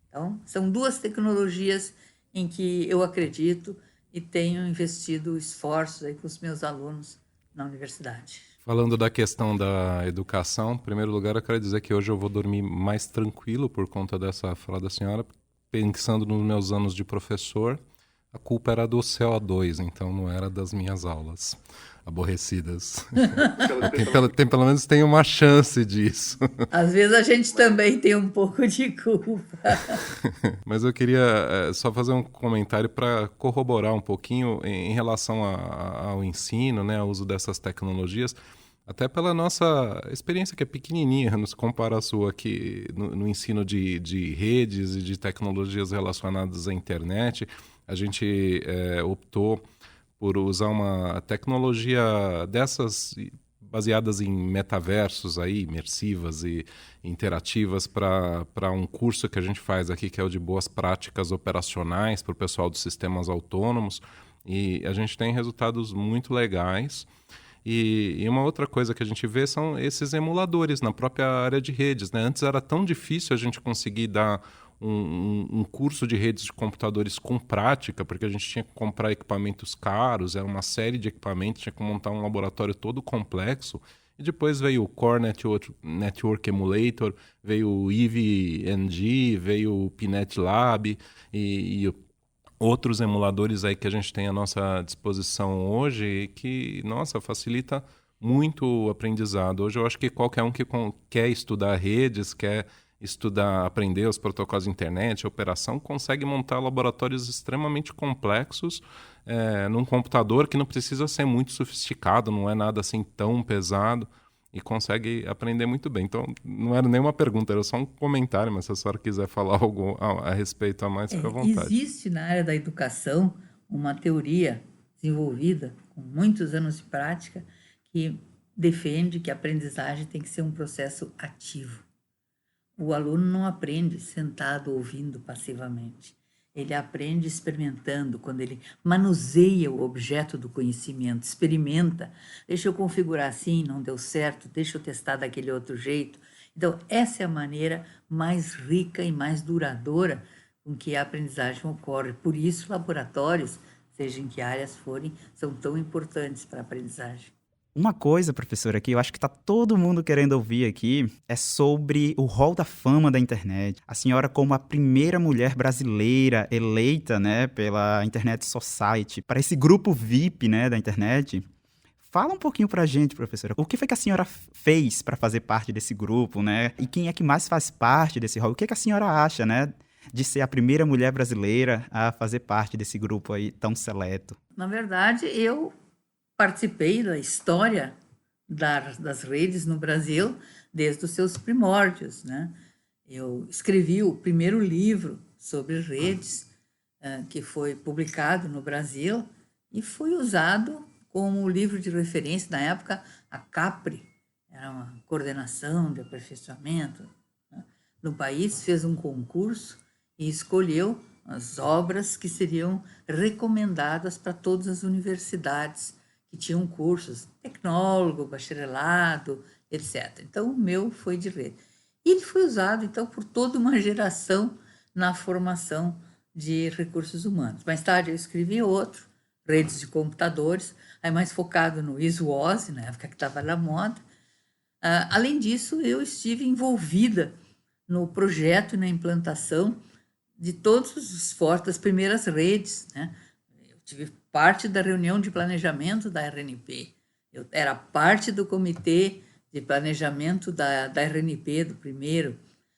Então, são 2 tecnologias em que eu acredito e tenho investido esforços aí com os meus alunos na universidade. Falando da questão da educação, em primeiro lugar, eu quero dizer que hoje eu vou dormir mais tranquilo por conta dessa fala da senhora. Pensando nos meus anos de professor, a culpa era do CO2, então não era das minhas aulas aborrecidas. Pelo menos tem uma chance disso. Às vezes a gente também tem um pouco de culpa. Mas eu queria só fazer um comentário para corroborar um pouquinho em relação ao ensino, né, ao uso dessas tecnologias, até pela nossa experiência que é pequenininha, nos compara a sua aqui no ensino de redes e de tecnologias relacionadas à internet. A gente optou por usar uma tecnologia dessas baseadas em metaversos aí, imersivas e interativas para um curso que a gente faz aqui, que é o de boas práticas operacionais para o pessoal dos sistemas autônomos. E a gente tem resultados muito legais. E uma outra coisa que a gente vê são esses emuladores na própria área de redes, né? Antes era tão difícil a gente conseguir dar um curso de redes de computadores com prática, porque a gente tinha que comprar equipamentos caros, era uma série de equipamentos, tinha que montar um laboratório todo complexo. E depois veio o Core Network Emulator, veio o EVE-NG, veio o Pinet Lab e outros emuladores aí que a gente tem à nossa disposição hoje e que, nossa, facilita muito o aprendizado. Hoje eu acho que qualquer um que quer estudar redes, quer aprender os protocolos de internet, operação, consegue montar laboratórios extremamente complexos num computador que não precisa ser muito sofisticado, não é nada assim tão pesado e consegue aprender muito bem. Então, não era nenhuma pergunta, era só um comentário, mas se a senhora quiser falar algo a respeito a mais, fica à vontade. Existe na área da educação uma teoria desenvolvida com muitos anos de prática que defende que a aprendizagem tem que ser um processo ativo. O aluno não aprende sentado ouvindo passivamente. Ele aprende experimentando, quando ele manuseia o objeto do conhecimento, experimenta. Deixa eu configurar assim, não deu certo, deixa eu testar daquele outro jeito. Então, essa é a maneira mais rica e mais duradoura com que a aprendizagem ocorre. Por isso, laboratórios, seja em que áreas forem, são tão importantes para a aprendizagem. Uma coisa, professora, que eu acho que está todo mundo querendo ouvir aqui é sobre o Hall da Fama da internet. A senhora, como a primeira mulher brasileira eleita, né, pela Internet Society, para esse grupo VIP, né, da internet. Fala um pouquinho para a gente, professora. O que foi que a senhora fez para fazer parte desse grupo, né? E quem é que mais faz parte desse hall? O que é que a senhora acha, né, de ser a primeira mulher brasileira a fazer parte desse grupo aí tão seleto? Na verdade, eu participei da história das redes no Brasil desde os seus primórdios, né? Eu escrevi o primeiro livro sobre redes, que foi publicado no Brasil e foi usado como livro de referência. Na época, a CAPRE, era uma coordenação de aperfeiçoamento, né, no país, fez um concurso e escolheu as obras que seriam recomendadas para todas as universidades que tinham cursos, tecnólogo, bacharelado, etc. Então, o meu foi de rede. E ele foi usado, então, por toda uma geração na formação de recursos humanos. Mais tarde, eu escrevi outro, redes de computadores, aí mais focado no ISWOS, na época que estava na moda. Além disso, eu estive envolvida no projeto e na implantação de todos os esforços das primeiras redes, né? Eu tive parte da reunião de planejamento da RNP, eu era parte do comitê de planejamento da RNP, do primeiro.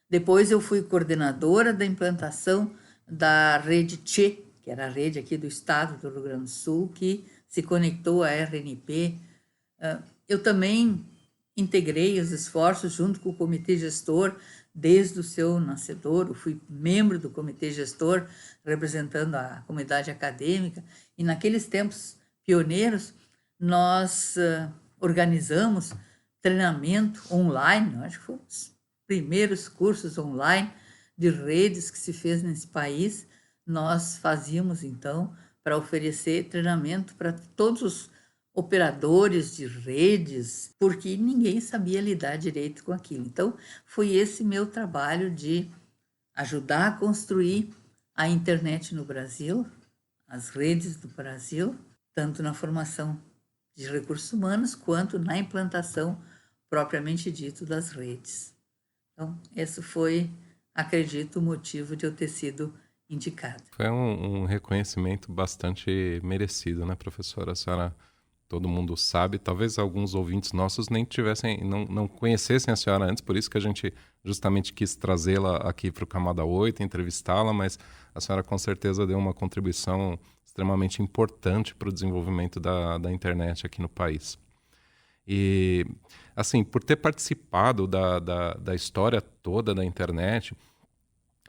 Depois eu fui coordenadora da implantação da rede TCHE, que era a rede aqui do estado do Rio Grande do Sul, que se conectou à RNP. Eu também integrei os esforços junto com o comitê gestor desde o seu nascedor. Eu fui membro do comitê gestor, representando a comunidade acadêmica, e naqueles tempos pioneiros nós organizamos treinamento online, eu acho que foram os primeiros cursos online de redes que se fez nesse país. Nós fazíamos, então, para oferecer treinamento para todos os operadores de redes, porque ninguém sabia lidar direito com aquilo. Então, foi esse meu trabalho de ajudar a construir a internet no Brasil, as redes do Brasil, tanto na formação de recursos humanos, quanto na implantação propriamente dito das redes. Então, esse foi, acredito, o motivo de eu ter sido indicada. Foi um reconhecimento bastante merecido, né, professora? A senhora, todo mundo sabe, talvez alguns ouvintes nossos nem tivessem, não conhecessem a senhora antes, por isso que a gente justamente quis trazê-la aqui para o Camada 8, entrevistá-la, mas a senhora com certeza deu uma contribuição extremamente importante para o desenvolvimento da internet aqui no país. E, assim, por ter participado da história toda da internet,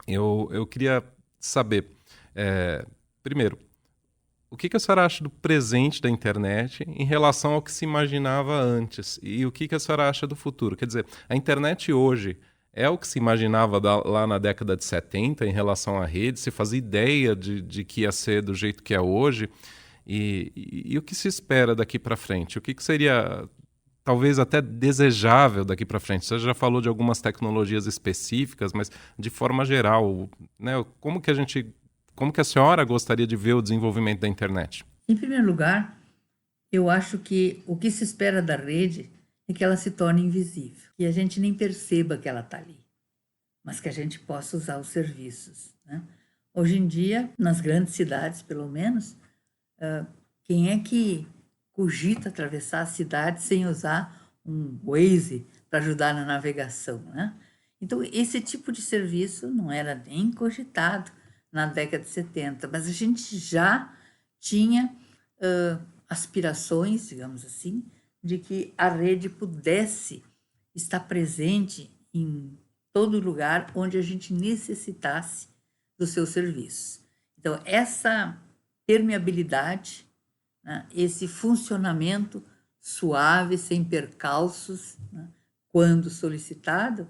eu queria saber, primeiro, o que a senhora acha do presente da internet em relação ao que se imaginava antes? E o que a senhora acha do futuro? Quer dizer, a internet hoje é o que se imaginava lá na década de 70 em relação à rede? Se fazia ideia de que ia ser do jeito que é hoje? E o que se espera daqui para frente? O que seria talvez até desejável daqui para frente? Você já falou de algumas tecnologias específicas, mas de forma geral, né, como que a senhora gostaria de ver o desenvolvimento da internet? Em primeiro lugar, eu acho que o que se espera da rede é que ela se torne invisível, que a gente nem perceba que ela está ali, mas que a gente possa usar os serviços, né? Hoje em dia, nas grandes cidades, pelo menos, quem é que cogita atravessar a cidade sem usar um Waze para ajudar na navegação, né? Então, esse tipo de serviço não era nem cogitado na década de 70, mas a gente já tinha aspirações, digamos assim, de que a rede pudesse estar presente em todo lugar onde a gente necessitasse dos seus serviços. Então, essa permeabilidade, né, esse funcionamento suave, sem percalços, né, quando solicitado,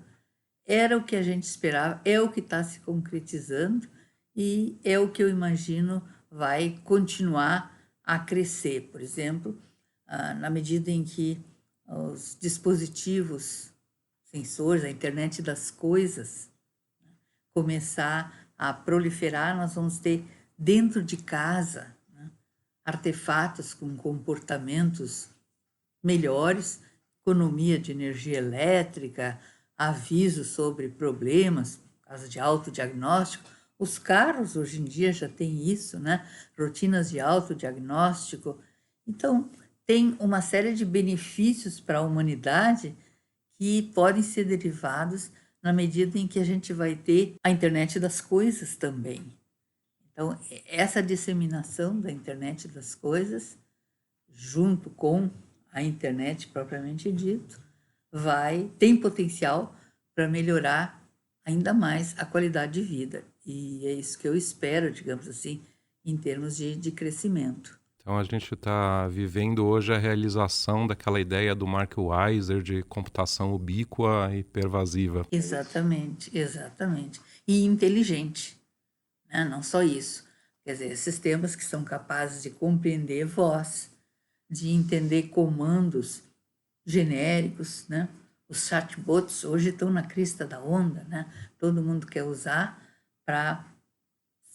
era o que a gente esperava, é o que está se concretizando e é o que eu imagino vai continuar a crescer. Por exemplo, na medida em que os dispositivos, sensores, a internet das coisas, começar a proliferar, nós vamos ter dentro de casa, né, artefatos com comportamentos melhores, economia de energia elétrica, avisos sobre problemas, caso de autodiagnóstico. Os carros hoje em dia já têm isso, né? Rotinas de autodiagnóstico. Então, tem uma série de benefícios para a humanidade que podem ser derivados na medida em que a gente vai ter a internet das coisas também. Então, essa disseminação da internet das coisas junto com a internet propriamente dito, tem potencial para melhorar ainda mais a qualidade de vida. E é isso que eu espero, digamos assim, em termos de crescimento. Então a gente está vivendo hoje a realização daquela ideia do Mark Weiser de computação ubíqua e pervasiva. Exatamente, exatamente. E inteligente, né? Não só isso. Quer dizer, sistemas que são capazes de compreender voz, de entender comandos genéricos, né? Os chatbots hoje estão na crista da onda, né? Todo mundo quer usar para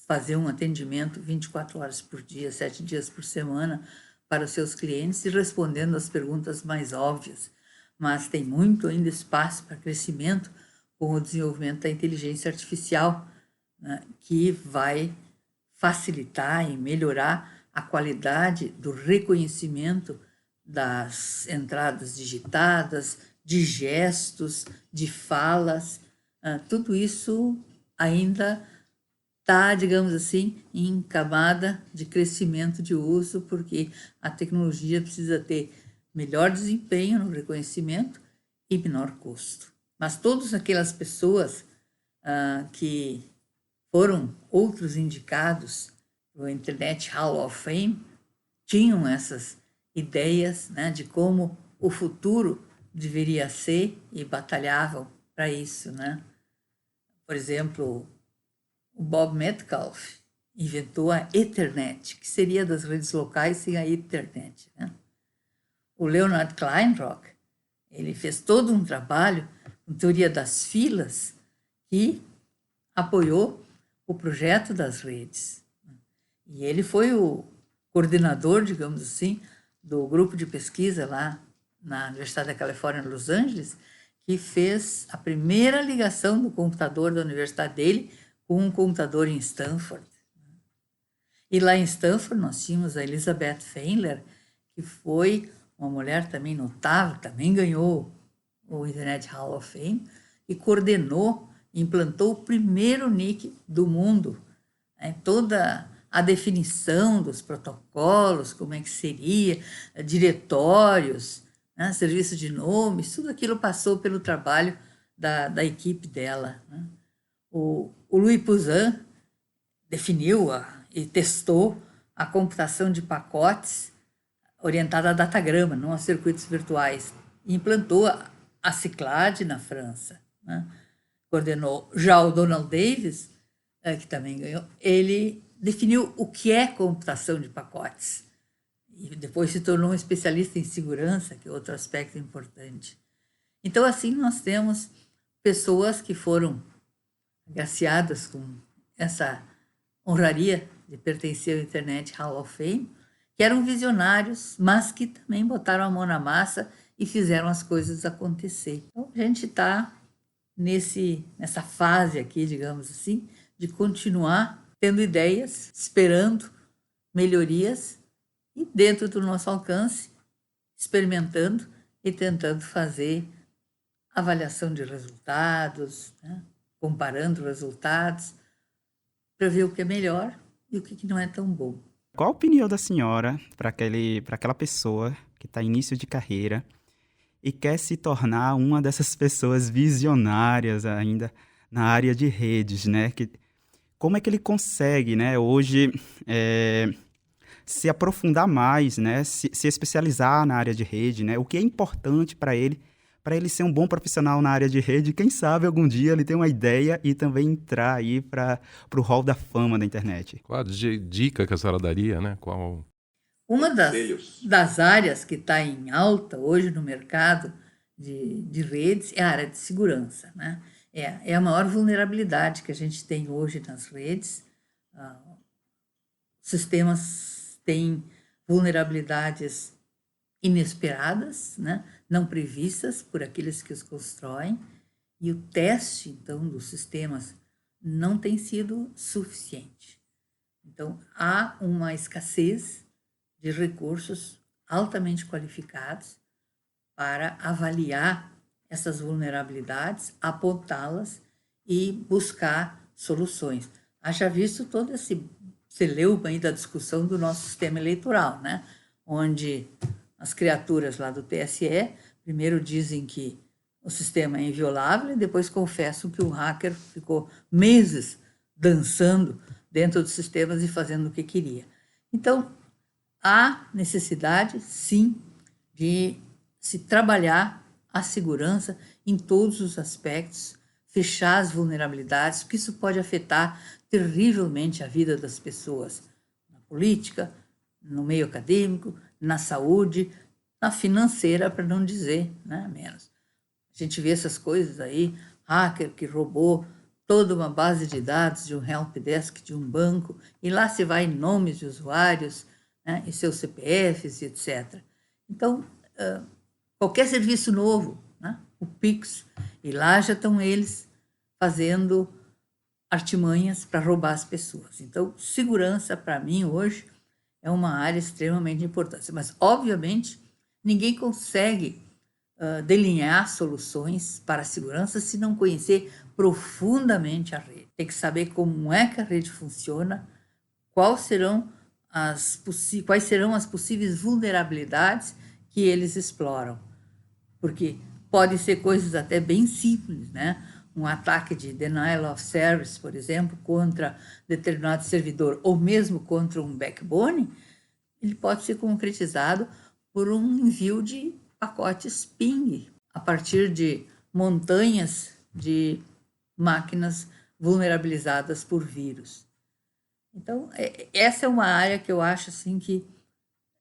fazer um atendimento 24 horas por dia, 7 dias por semana para os seus clientes e respondendo as perguntas mais óbvias. Mas tem muito ainda espaço para crescimento com o desenvolvimento da inteligência artificial, né? Que vai facilitar e melhorar a qualidade do reconhecimento das entradas digitadas, de gestos, de falas. Tudo isso ainda está, digamos assim, em camada de crescimento de uso, porque a tecnologia precisa ter melhor desempenho no reconhecimento e menor custo. Mas todas aquelas pessoas que foram outros indicados no Internet Hall of Fame tinham essas ideias, né, de como o futuro deveria ser e batalhavam para isso, né? Por exemplo, o Bob Metcalfe inventou a Ethernet, que seria das redes locais sem a Ethernet, né? O Leonard Kleinrock, ele fez todo um trabalho com teoria das filas que apoiou o projeto das redes. E ele foi o coordenador, digamos assim, do grupo de pesquisa lá na Universidade da Califórnia, em Los Angeles, que fez a primeira ligação do computador da universidade dele com um computador em Stanford. E lá em Stanford nós tínhamos a Elizabeth Feinler, que foi uma mulher também notável, também ganhou o Internet Hall of Fame, e coordenou, implantou o primeiro NIC do mundo, né? Toda a definição dos protocolos, como é que seria, diretórios, né? Serviço de nomes, tudo aquilo passou pelo trabalho da equipe dela, né? O Louis Pouzin definiu e testou a computação de pacotes orientada a datagrama, não a circuitos virtuais, e implantou a Cyclade na França, né? Coordenou já o Donald Davis, que também ganhou, ele definiu o que é computação de pacotes e depois se tornou um especialista em segurança, que é outro aspecto importante. Então, assim, nós temos pessoas que foram agraciadas com essa honraria de pertencer ao Internet Hall of Fame, que eram visionários, mas que também botaram a mão na massa e fizeram as coisas acontecer. Então, a gente está nessa fase aqui, digamos assim, de continuar tendo ideias, esperando melhorias e, dentro do nosso alcance, experimentando e tentando fazer avaliação de resultados, né? Comparando resultados, para ver o que é melhor e o que não é tão bom. Qual a opinião da senhora para aquela pessoa que está em início de carreira e quer se tornar uma dessas pessoas visionárias ainda na área de redes, né? Como é que ele consegue, né, hoje se aprofundar mais, né, se especializar na área de rede, né? O que é importante para ele ser um bom profissional na área de rede? Quem sabe algum dia ele tem uma ideia e também entrar aí para o hall da fama da internet. Qual a dica que a senhora daria, né? Qual... Uma das áreas que está em alta hoje no mercado de redes é a área de segurança, né? É a maior vulnerabilidade que a gente tem hoje nas redes. Sistemas têm vulnerabilidades inesperadas, né? Não previstas por aqueles que os constroem, e o teste, então, dos sistemas não tem sido suficiente. Então, há uma escassez de recursos altamente qualificados para avaliar essas vulnerabilidades, apontá-las e buscar soluções. Haja visto todo esse celeuma aí da discussão do nosso sistema eleitoral, né? onde as criaturas lá do TSE primeiro dizem que o sistema é inviolável e depois confessam que o hacker ficou meses dançando dentro dos sistemas e fazendo o que queria. Então, há necessidade, sim, de se trabalhar a segurança em todos os aspectos, fechar as vulnerabilidades, porque isso pode afetar terrivelmente a vida das pessoas, na política, no meio acadêmico, na saúde, na financeira, para não dizer, né, menos. A gente vê essas coisas aí, hacker que roubou toda uma base de dados de um helpdesk de um banco, e lá se vai nomes de usuários, né, e seus CPFs, etc. Então, qualquer serviço novo, né, o Pix, e lá já estão eles fazendo artimanhas para roubar as pessoas. Então, segurança, para mim, hoje, é uma área extremamente importante. Mas, obviamente, ninguém consegue delinear soluções para a segurança se não conhecer profundamente a rede. Tem que saber como é que a rede funciona, quais serão as possíveis vulnerabilidades que eles exploram. Porque podem ser coisas até bem simples, né? Um ataque de denial of service, por exemplo, contra determinado servidor, ou mesmo contra um backbone, ele pode ser concretizado por um envio de pacotes ping, a partir de montanhas de máquinas vulnerabilizadas por vírus. Então, essa é uma área que eu acho assim, que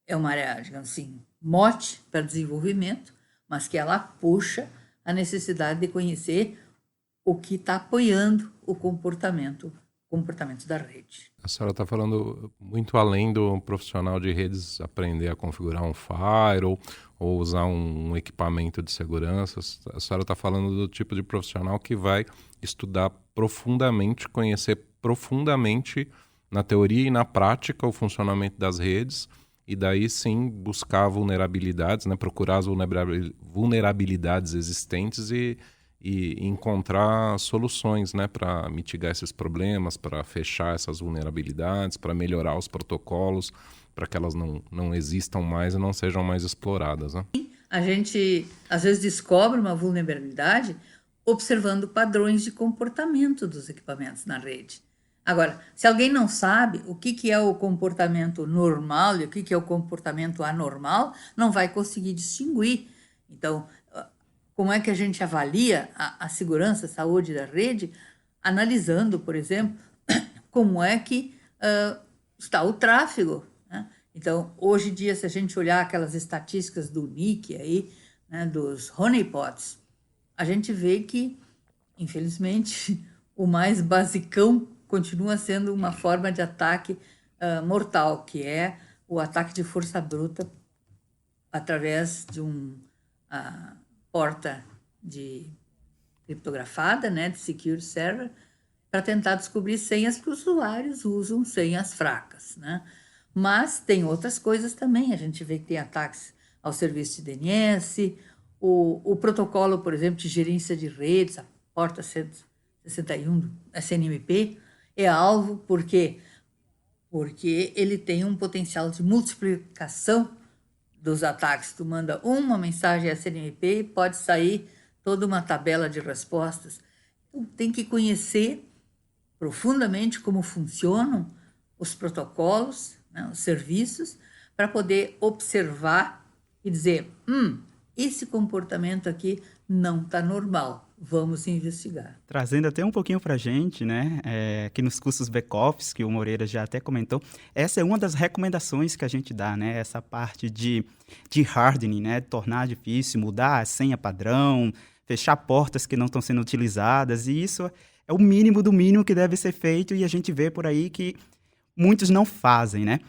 é uma área, digamos assim, mote para desenvolvimento, mas que ela puxa a necessidade de conhecer o que está apoiando o comportamento da rede. A senhora está falando muito além do profissional de redes aprender a configurar um firewall ou usar um equipamento de segurança. A senhora está falando do tipo de profissional que vai estudar profundamente, conhecer profundamente na teoria e na prática o funcionamento das redes e daí sim buscar vulnerabilidades, né? Procurar as vulnerabilidades existentes e encontrar soluções, né, para mitigar esses problemas, para fechar essas vulnerabilidades, para melhorar os protocolos, para que elas não existam mais e não sejam mais exploradas. Né? A gente, às vezes, descobre uma vulnerabilidade observando padrões de comportamento dos equipamentos na rede. Agora, se alguém não sabe o que é o comportamento normal e o que é o comportamento anormal, não vai conseguir distinguir. Então, como é que a gente avalia a segurança, a saúde da rede? Analisando, por exemplo, como é que está o tráfego. Né? Então, hoje em dia, se a gente olhar aquelas estatísticas do NIC, aí, né, dos honeypots, a gente vê que, infelizmente, o mais basicão continua sendo uma forma de ataque mortal, que é o ataque de força bruta através de porta de criptografada, né, de secure server, para tentar descobrir senhas que os usuários usam senhas fracas, né? Mas tem outras coisas também. A gente vê que tem ataques ao serviço de DNS, o protocolo, por exemplo, de gerência de redes, a porta 161 do SNMP, é alvo porque ele tem um potencial de multiplicação dos ataques. Tu manda uma mensagem SNMP e pode sair toda uma tabela de respostas. Então, tem que conhecer profundamente como funcionam os protocolos, né, os serviços, para poder observar e dizer, esse comportamento aqui não está normal, vamos investigar. Trazendo até um pouquinho para a gente, né, que nos cursos back-office, que o Moreira já até comentou, essa é uma das recomendações que a gente dá, né, essa parte de hardening, né, tornar difícil, mudar a senha padrão, fechar portas que não estão sendo utilizadas, e isso é o mínimo do mínimo que deve ser feito, e a gente vê por aí que muitos não fazem, né?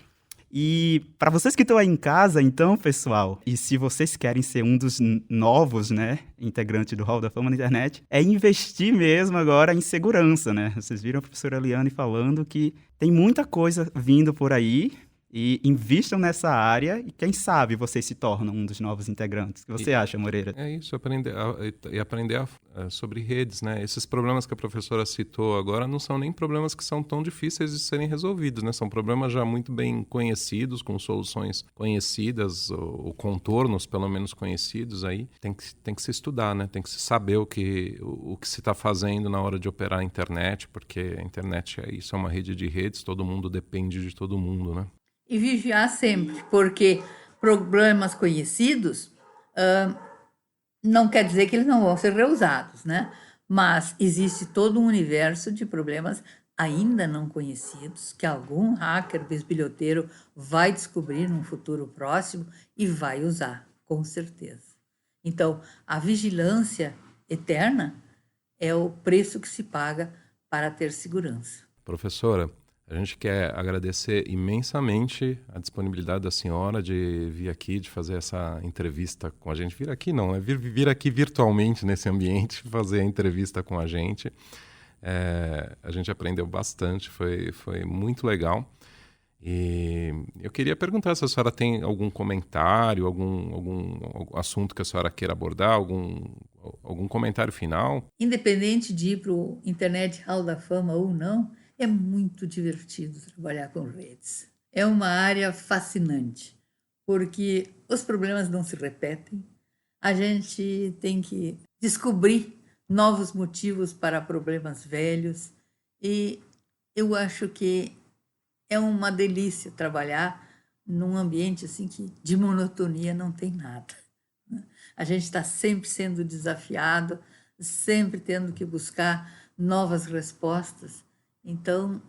E para vocês que estão aí em casa, então, pessoal, e se vocês querem ser um dos novos, né, integrantes do Hall da Fama na internet, é investir mesmo agora em segurança, né? Vocês viram a professora Eliane falando que tem muita coisa vindo por aí, e invistam nessa área e quem sabe vocês se tornam um dos novos integrantes. O que você acha, Moreira? É isso, aprender sobre redes, né? Esses problemas que a professora citou agora não são nem problemas que são tão difíceis de serem resolvidos, né? São problemas já muito bem conhecidos, com soluções conhecidas, ou contornos pelo menos conhecidos aí. Tem que se estudar, né? Tem que se saber o que se está fazendo na hora de operar a internet, porque a internet isso é uma rede de redes, todo mundo depende de todo mundo, né? E vigiar sempre, porque problemas conhecidos não quer dizer que eles não vão ser reusados, né? Mas existe todo um universo de problemas ainda não conhecidos que algum hacker bisbilhoteiro vai descobrir num futuro próximo e vai usar, com certeza. Então, a vigilância eterna é o preço que se paga para ter segurança. Professora, a gente quer agradecer imensamente a disponibilidade da senhora de vir aqui, de fazer essa entrevista com a gente. Vir aqui não, é vir aqui virtualmente nesse ambiente, fazer a entrevista com a gente. A gente aprendeu bastante, foi muito legal. E eu queria perguntar se a senhora tem algum comentário, algum assunto que a senhora queira abordar, algum comentário final. Independente de ir para o Internet Hall da Fama ou não, é muito divertido trabalhar com redes. É uma área fascinante, porque os problemas não se repetem. A gente tem que descobrir novos motivos para problemas velhos. E eu acho que é uma delícia trabalhar num ambiente assim que de monotonia não tem nada. A gente está sempre sendo desafiado, sempre tendo que buscar novas respostas. Então,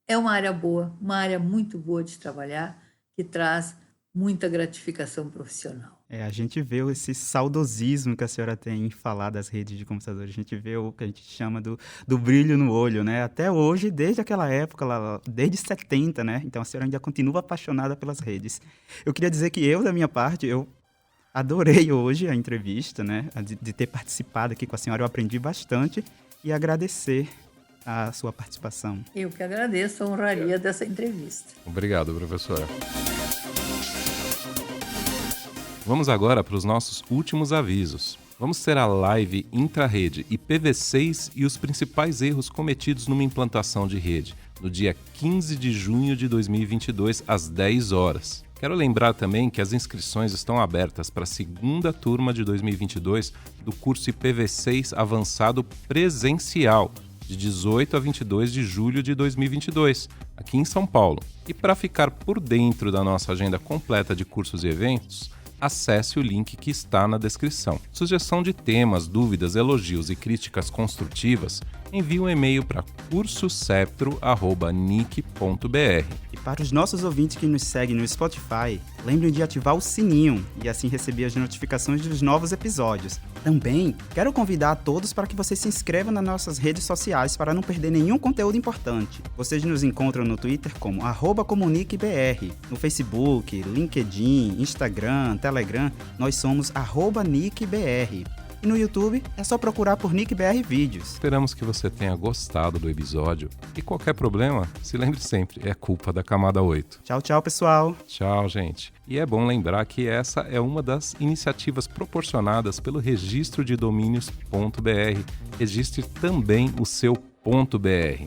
é uma área boa, uma área muito boa de trabalhar, que traz muita gratificação profissional. A gente vê esse saudosismo que a senhora tem em falar das redes de computadores. A gente vê o que a gente chama do brilho no olho, né? Até hoje, desde aquela época, desde 70, né? Então, a senhora ainda continua apaixonada pelas redes. Eu queria dizer que da minha parte, eu adorei hoje a entrevista, né? De ter participado aqui com a senhora, eu aprendi bastante e agradecer a sua participação. Eu que agradeço a honraria dessa entrevista. Obrigado, professora. Vamos agora para os nossos últimos avisos. Vamos ter a live Intra-Rede IPv6 e os principais erros cometidos numa implantação de rede, no dia 15 de junho de 2022, às 10 horas. Quero lembrar também que as inscrições estão abertas para a segunda turma de 2022 do curso IPv6 Avançado Presencial, de 18 a 22 de julho de 2022, aqui em São Paulo. E para ficar por dentro da nossa agenda completa de cursos e eventos, acesse o link que está na descrição. Sugestão de temas, dúvidas, elogios e críticas construtivas, envie um e-mail para cursoceptro@nic.br. E para os nossos ouvintes que nos seguem no Spotify, lembrem de ativar o sininho e assim receber as notificações dos novos episódios. Também quero convidar a todos para que vocês se inscrevam nas nossas redes sociais para não perder nenhum conteúdo importante. Vocês nos encontram no Twitter como @comuniquebr, no Facebook, LinkedIn, Instagram, Telegram, nós somos @NicBR. E no YouTube é só procurar por NicBR Vídeos. Esperamos que você tenha gostado do episódio e qualquer problema, se lembre sempre, é culpa da camada 8. Tchau, tchau, pessoal. Tchau, gente. E é bom lembrar que essa é uma das iniciativas proporcionadas pelo registro de domínios.br. Registre também o seu .br.